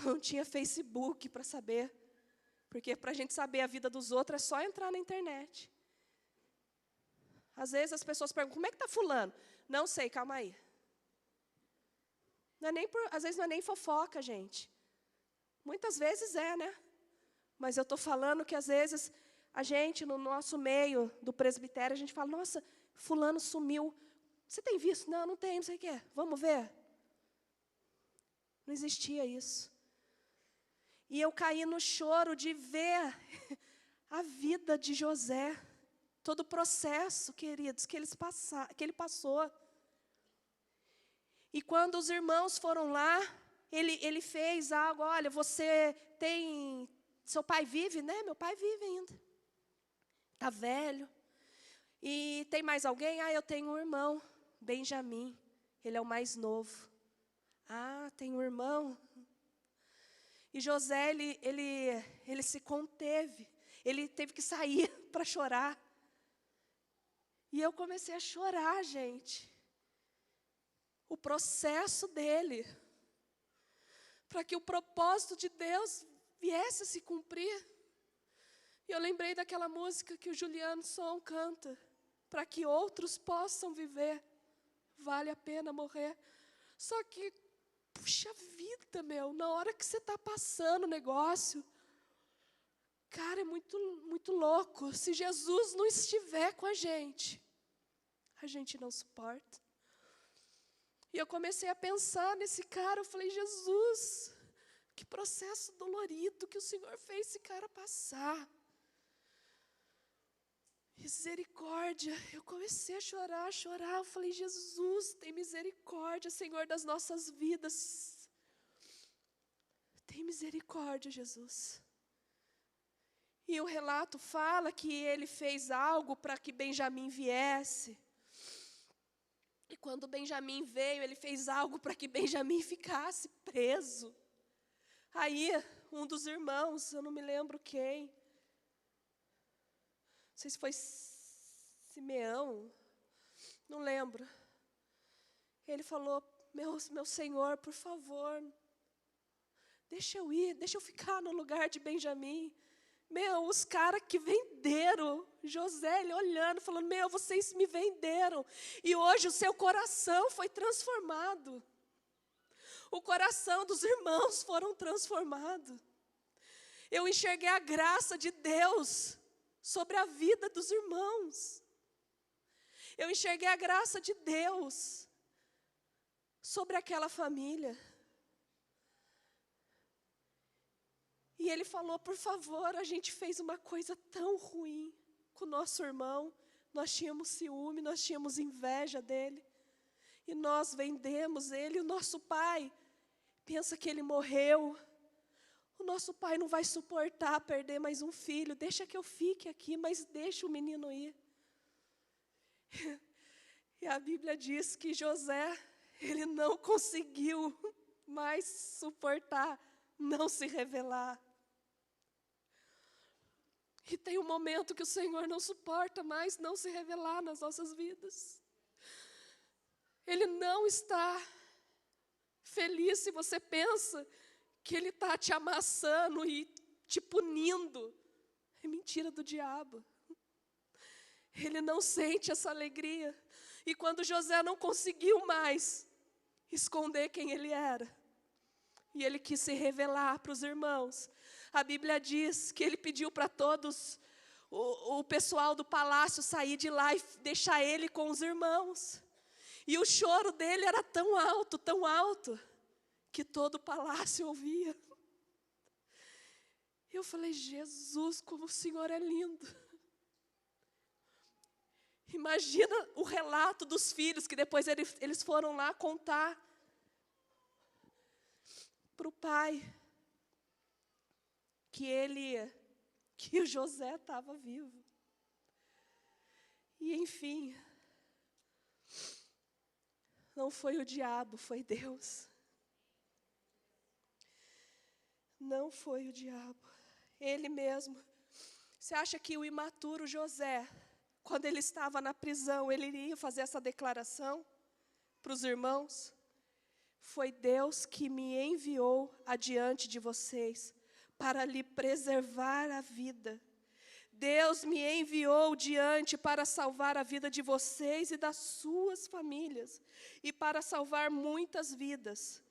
não tinha Facebook para saber. Porque para a gente saber a vida dos outros é só entrar na internet. Às vezes as pessoas perguntam, como é que está fulano? Não sei, calma aí. Não é nem às vezes não é nem fofoca, gente. Muitas vezes é, né? Mas eu estou falando que às vezes a gente, no nosso meio do presbitério, a gente fala, nossa, fulano sumiu. Você tem visto? Não, não tem, não sei o quê. Vamos ver. Não existia isso. E eu caí no choro de ver a vida de José, todo o processo, queridos, que ele passou. E quando os irmãos foram lá, ele fez algo, olha, você tem, seu pai vive, né? Meu pai vive ainda. Está velho. E tem mais alguém? Ah, eu tenho um irmão, Benjamim, ele é o mais novo. Ah, tem um irmão. E José, ele se conteve, ele teve que sair para chorar. E eu comecei a chorar, gente. O processo dele, para que o propósito de Deus viesse a se cumprir. E eu lembrei daquela música que o Juliano Som canta, para que outros possam viver, vale a pena morrer. Só que, puxa vida, na hora que você está passando o negócio, cara, é muito, muito louco. Se Jesus não estiver com a gente não suporta. E eu comecei a pensar nesse cara, eu falei, Jesus, que processo dolorido que o Senhor fez esse cara passar. Misericórdia, eu comecei a chorar, eu falei, Jesus, tem misericórdia, Senhor, das nossas vidas. Tem misericórdia, Jesus. E o relato fala que ele fez algo para que Benjamim viesse. E quando Benjamim veio, ele fez algo para que Benjamim ficasse preso. Aí, um dos irmãos, eu não me lembro quem, não sei se foi Simeão, não lembro. Ele falou, meu Senhor, por favor, deixa eu ir, deixa eu ficar no lugar de Benjamim. Os caras que venderam José, ele olhando, falando, vocês me venderam. E hoje o seu coração foi transformado. O coração dos irmãos foram transformados. Eu enxerguei a graça de Deus sobre a vida dos irmãos. Eu enxerguei a graça de Deus sobre aquela família. E ele falou, por favor, a gente fez uma coisa tão ruim com o nosso irmão. Nós tínhamos ciúme, nós tínhamos inveja dele. E nós vendemos ele, o nosso pai pensa que ele morreu. O nosso pai não vai suportar perder mais um filho. Deixa que eu fique aqui, mas deixa o menino ir. E a Bíblia diz que José, ele não conseguiu mais suportar, não se revelar. E tem um momento que o Senhor não suporta mais não se revelar nas nossas vidas. Ele não está feliz se você pensa que Ele está te amassando e te punindo. É mentira do diabo. Ele não sente essa alegria. E quando José não conseguiu mais esconder quem ele era, e ele quis se revelar para os irmãos, a Bíblia diz que ele pediu para todos, o pessoal do palácio sair de lá e deixar ele com os irmãos. E o choro dele era tão alto, que todo o palácio ouvia. Eu falei, Jesus, como o Senhor é lindo. Imagina o relato dos filhos, que depois eles foram lá contar para o pai que o José estava vivo. E enfim, não foi o diabo, foi Deus. Não foi o diabo, ele mesmo. Você acha que o imaturo José, quando ele estava na prisão, ele iria fazer essa declaração para os irmãos? Foi Deus que me enviou adiante de vocês para lhe preservar a vida. Deus me enviou diante para salvar a vida de vocês e das suas famílias, e para salvar muitas vidas.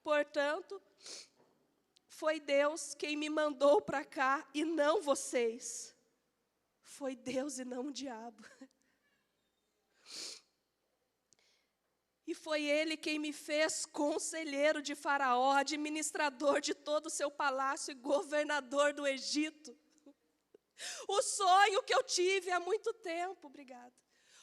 Portanto, foi Deus quem me mandou para cá e não vocês. Foi Deus e não o diabo. E foi Ele quem me fez conselheiro de Faraó, administrador de todo o seu palácio e governador do Egito. O sonho que eu tive há muito tempo, obrigada.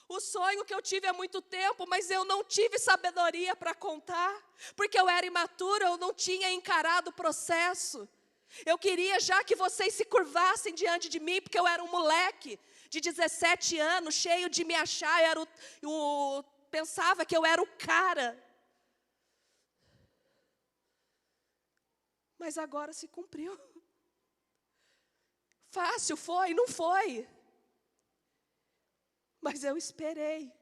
O sonho que eu tive há muito tempo, mas eu não tive sabedoria para contar, porque eu era imatura, eu não tinha encarado o processo. Eu queria já que vocês se curvassem diante de mim, porque eu era um moleque de 17 anos, cheio de me achar, pensava que eu era o cara. Mas agora se cumpriu. Fácil foi? Não foi. Mas eu esperei.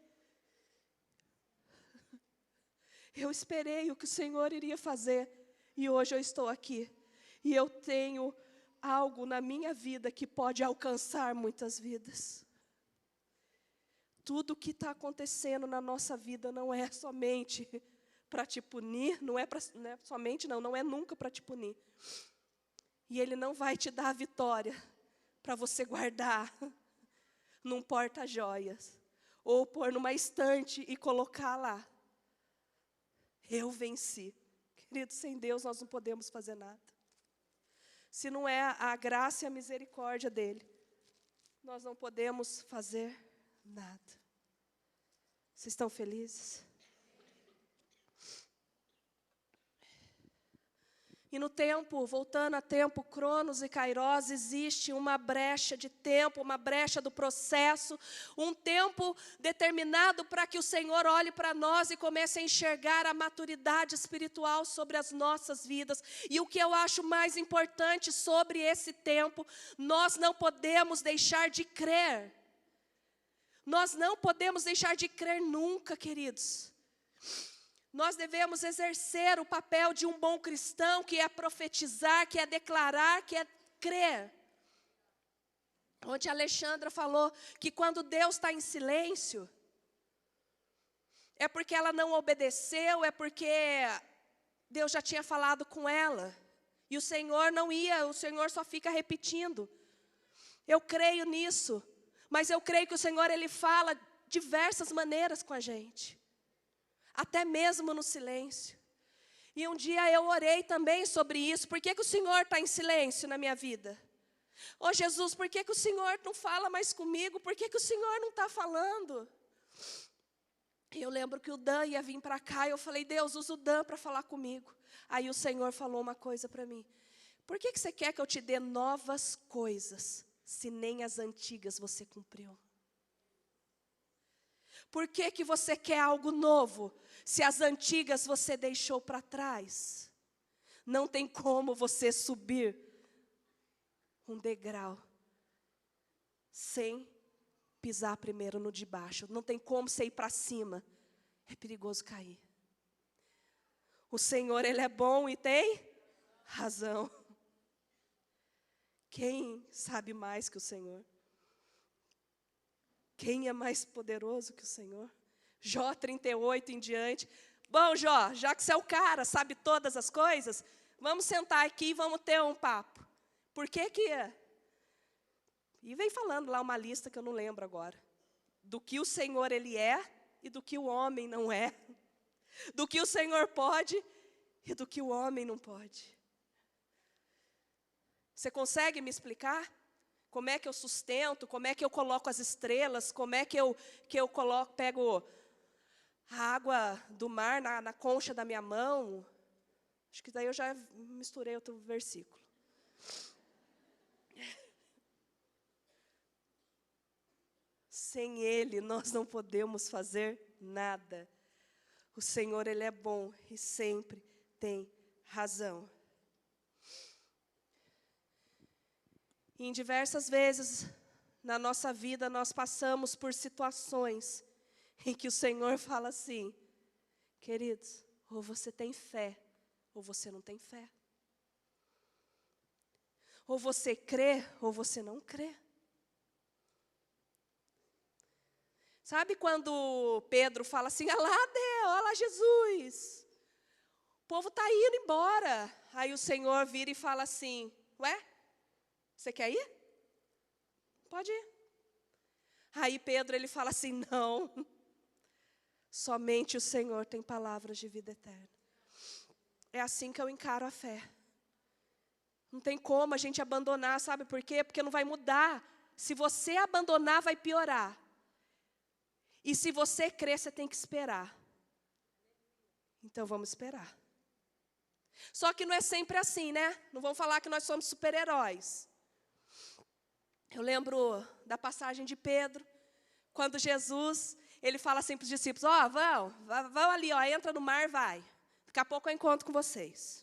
Eu esperei o que o Senhor iria fazer. E hoje eu estou aqui. E eu tenho algo na minha vida que pode alcançar muitas vidas. Tudo que está acontecendo na nossa vida não é somente para te punir, não é nunca para te punir. E Ele não vai te dar a vitória para você guardar num porta-joias, ou pôr numa estante e colocar lá. Eu venci. Querido, sem Deus nós não podemos fazer nada. Se não é a graça e a misericórdia dEle, nós não podemos fazer nada. Vocês estão felizes? E no tempo, voltando a tempo, Cronos e Kairos, existe uma brecha de tempo, uma brecha do processo, um tempo determinado para que o Senhor olhe para nós e comece a enxergar a maturidade espiritual sobre as nossas vidas. E o que eu acho mais importante sobre esse tempo, nós não podemos deixar de crer. Nós não podemos deixar de crer nunca, queridos. Nós devemos exercer o papel de um bom cristão, que é profetizar, que é declarar, que é crer. Onde a Alexandra falou que quando Deus está em silêncio, é porque ela não obedeceu, é porque Deus já tinha falado com ela. E o Senhor não ia, o Senhor só fica repetindo. Eu creio nisso, mas eu creio que o Senhor, Ele fala diversas maneiras com a gente. Até mesmo no silêncio. E um dia eu orei também sobre isso. Por que o Senhor está em silêncio na minha vida? Ô Jesus, por que o Senhor não fala mais comigo? Por que o Senhor não está falando? E eu lembro que o Dan ia vir para cá e eu falei, Deus, usa o Dan para falar comigo. Aí o Senhor falou uma coisa para mim. Por que você quer que eu te dê novas coisas, se nem as antigas você cumpriu? Por que você quer algo novo, se as antigas você deixou para trás? Não tem como você subir um degrau sem pisar primeiro no de baixo. Não tem como você ir para cima. É perigoso cair. O Senhor, Ele é bom e tem razão. Quem sabe mais que o Senhor? Quem é mais poderoso que o Senhor? Jó 38 em diante. Bom, Jó, já que você é o cara, sabe todas as coisas, vamos sentar aqui e vamos ter um papo. Por que que é? E vem falando lá uma lista que eu não lembro agora. Do que o Senhor, Ele é e do que o homem não é. Do que o Senhor pode e do que o homem não pode. Você consegue me explicar? Como é que eu sustento? Como é que eu coloco as estrelas? Como é que eu pego a água do mar na concha da minha mão? Acho que daí eu já misturei outro versículo. Sem Ele, nós não podemos fazer nada. O Senhor, Ele é bom e sempre tem razão. E em diversas vezes na nossa vida, nós passamos por situações em que o Senhor fala assim, queridos, ou você tem fé, ou você não tem fé. Ou você crê, ou você não crê. Sabe quando Pedro fala assim, olha lá Deus, olha lá Jesus, o povo está indo embora. Aí o Senhor vira e fala assim, ué, você quer ir? Pode ir. Aí Pedro, ele fala assim, não, somente o Senhor tem palavras de vida eterna. É assim que eu encaro a fé. Não tem como a gente abandonar, sabe por quê? Porque não vai mudar. Se você abandonar, vai piorar. E se você crer, você tem que esperar. Então vamos esperar. Só que não é sempre assim, né? Não vamos falar que nós somos super-heróis. Eu lembro da passagem de Pedro, quando Jesus, ele fala assim para os discípulos, ó, vão ali, ó, entra no mar, vai. Daqui a pouco eu encontro com vocês.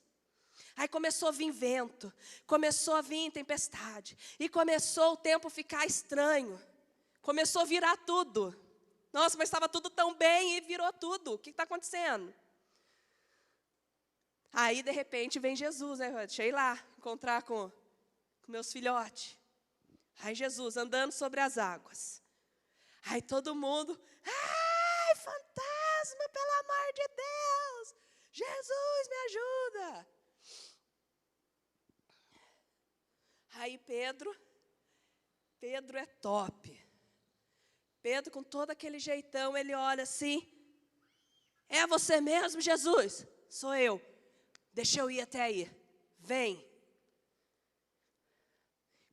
Aí começou a vir vento, começou a vir tempestade, e começou o tempo ficar estranho. Começou a virar tudo. Nossa, mas estava tudo tão bem e virou tudo. O que está acontecendo? Aí, de repente, vem Jesus, né? Deixa eu ir lá, encontrar com meus filhotes. Aí Jesus, andando sobre as águas. Aí todo mundo, ai, fantasma, pelo amor de Deus. Jesus, me ajuda. Aí Pedro é top. Pedro, com todo aquele jeitão, ele olha assim, é você mesmo, Jesus? Sou eu. Deixa eu ir até aí. Vem.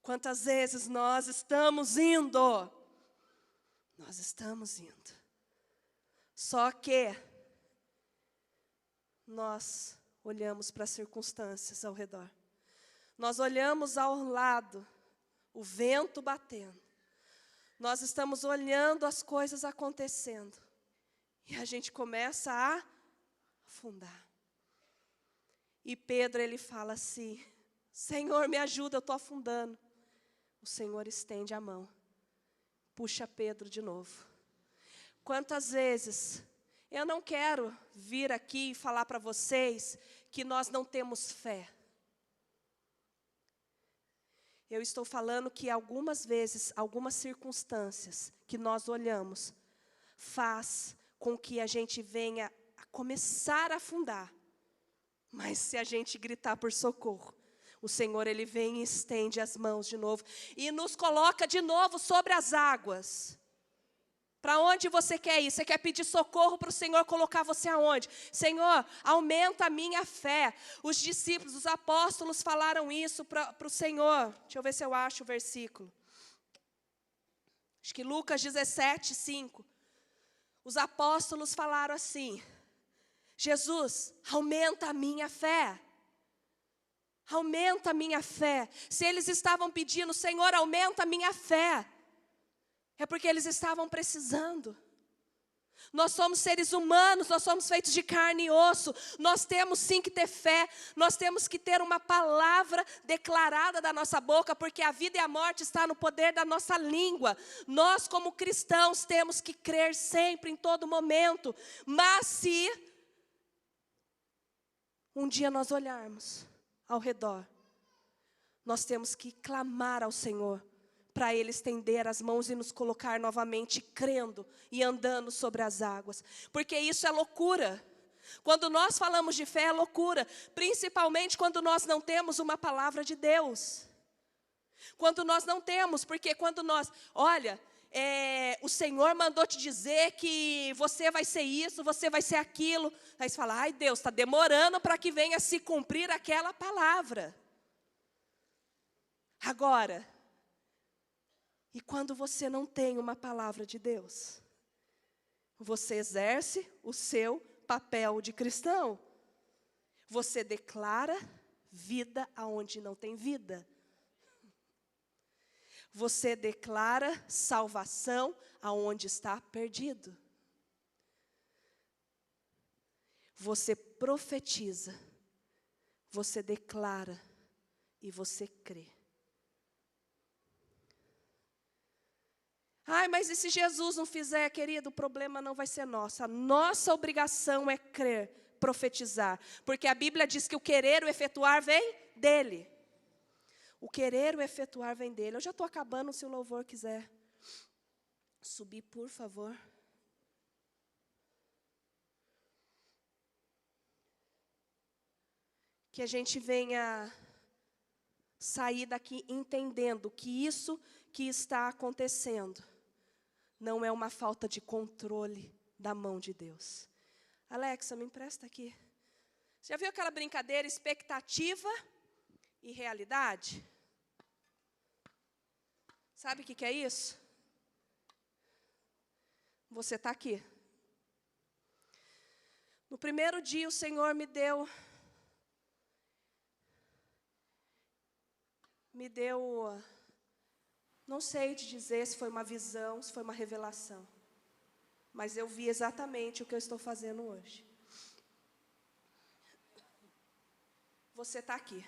Quantas vezes nós estamos indo? Nós estamos indo. Só que nós olhamos para as circunstâncias ao redor. Nós olhamos ao lado, o vento batendo. Nós estamos olhando as coisas acontecendo. E a gente começa a afundar. E Pedro, ele fala assim, Senhor, me ajuda, eu estou afundando. O Senhor estende a mão. Puxa Pedro de novo. Quantas vezes eu não quero vir aqui e falar para vocês que nós não temos fé. Eu estou falando que algumas vezes, algumas circunstâncias que nós olhamos, faz com que a gente venha a começar a afundar. Mas se a gente gritar por socorro, o Senhor, Ele vem e estende as mãos de novo e nos coloca de novo sobre as águas. Para onde você quer ir? Você quer pedir socorro para o Senhor colocar você aonde? Senhor, aumenta a minha fé. Os discípulos, os apóstolos falaram isso para o Senhor. Deixa eu ver se eu acho o versículo. Acho que Lucas 17, 5. Os apóstolos falaram assim: Jesus, aumenta a minha fé. Aumenta a minha fé. Se eles estavam pedindo, Senhor, aumenta a minha fé, é porque eles estavam precisando. Nós somos seres humanos, nós somos feitos de carne e osso. Nós temos sim que ter fé. Nós temos que ter uma palavra declarada da nossa boca, porque a vida e a morte está no poder da nossa língua. Nós, como cristãos, temos que crer sempre, em todo momento. Mas se um dia nós olharmos ao redor, nós temos que clamar ao Senhor, para Ele estender as mãos e nos colocar novamente crendo e andando sobre as águas. Porque isso é loucura. Quando nós falamos de fé, é loucura. Principalmente quando nós não temos uma palavra de Deus. Quando nós não temos, porque quando nós, olha, o Senhor mandou te dizer que você vai ser isso, você vai ser aquilo. Aí você fala, ai Deus, está demorando para que venha se cumprir aquela palavra. Agora, e quando você não tem uma palavra de Deus, você exerce o seu papel de cristão. Você declara vida aonde não tem vida. Você declara salvação aonde está perdido. Você profetiza, você declara e você crê. Ai, mas e se Jesus não fizer, querido, o problema não vai ser nosso. A nossa obrigação é crer, profetizar. Porque a Bíblia diz que o querer, o efetuar vem dele. O querer, o efetuar vem dele. Eu já estou acabando, se o louvor quiser subir, por favor. Que a gente venha sair daqui entendendo que isso que está acontecendo não é uma falta de controle da mão de Deus. Alexa, me empresta aqui. Você já viu aquela brincadeira, expectativa e realidade? Sabe o que é isso? Você está aqui. No primeiro dia o Senhor me deu não sei te dizer se foi uma visão, se foi uma revelação. Mas eu vi exatamente o que eu estou fazendo hoje. Você está aqui.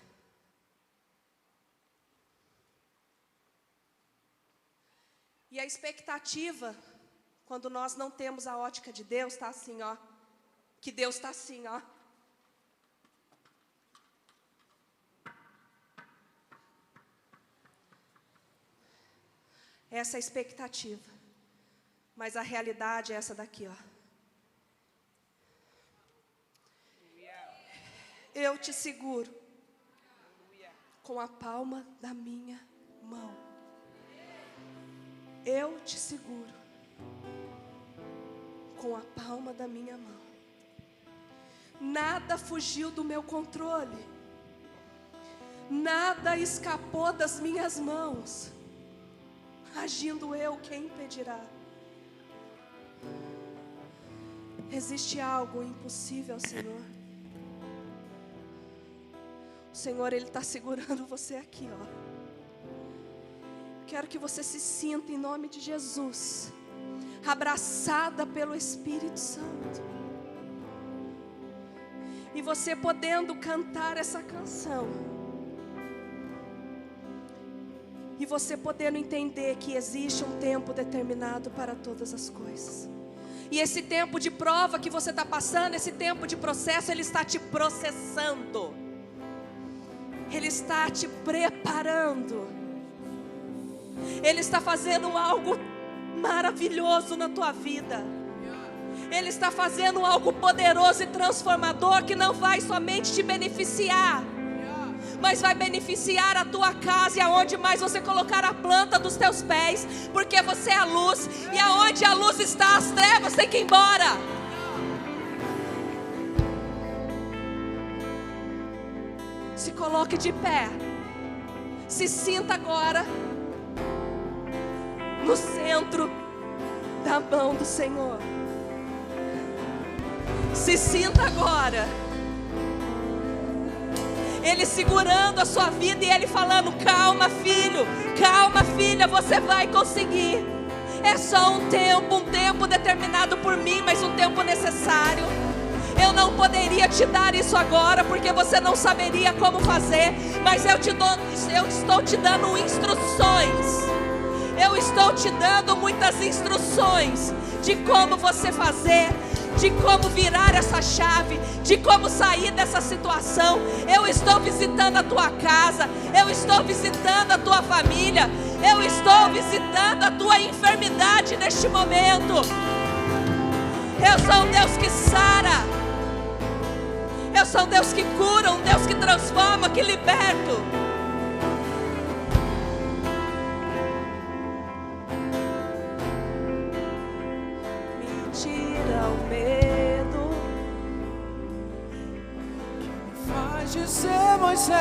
E a expectativa, quando nós não temos a ótica de Deus, está assim, ó. Que Deus está assim, ó. Essa é a expectativa. Mas a realidade é essa daqui, ó. Eu te seguro com a palma da minha mão. Eu te seguro com a palma da minha mão. Nada fugiu do meu controle. Nada escapou das minhas mãos. Agindo eu, quem impedirá? Existe algo impossível, Senhor? O Senhor, Ele está segurando você aqui, ó. Quero que você se sinta, em nome de Jesus, abraçada pelo Espírito Santo. E você podendo cantar essa canção. E você podendo entender que existe um tempo determinado para todas as coisas. E esse tempo de prova que você está passando, esse tempo de processo, Ele está te processando. Ele está te preparando Ele está fazendo algo maravilhoso na tua vida. Ele está fazendo algo poderoso e transformador que não vai somente te beneficiar, mas vai beneficiar a tua casa e aonde mais você colocar a planta dos teus pés, porque você é a luz, e aonde a luz está, as trevas têm que ir embora. Se coloque de pé, se sinta agora no centro da mão do Senhor. Se sinta agora Ele segurando a sua vida e Ele falando: calma, filho, calma, filha, você vai conseguir. É só um tempo determinado por mim, mas um tempo necessário. Eu não poderia te dar isso agora, porque você não saberia como fazer, mas eu estou te dando instruções. Eu estou te dando muitas instruções de como você fazer, de como virar essa chave, de como sair dessa situação. Eu estou visitando a tua casa, eu estou visitando a tua família, eu estou visitando a tua enfermidade neste momento. Eu sou um Deus que sara, eu sou um Deus que cura, um Deus que transforma, que liberta. Ser Moisés.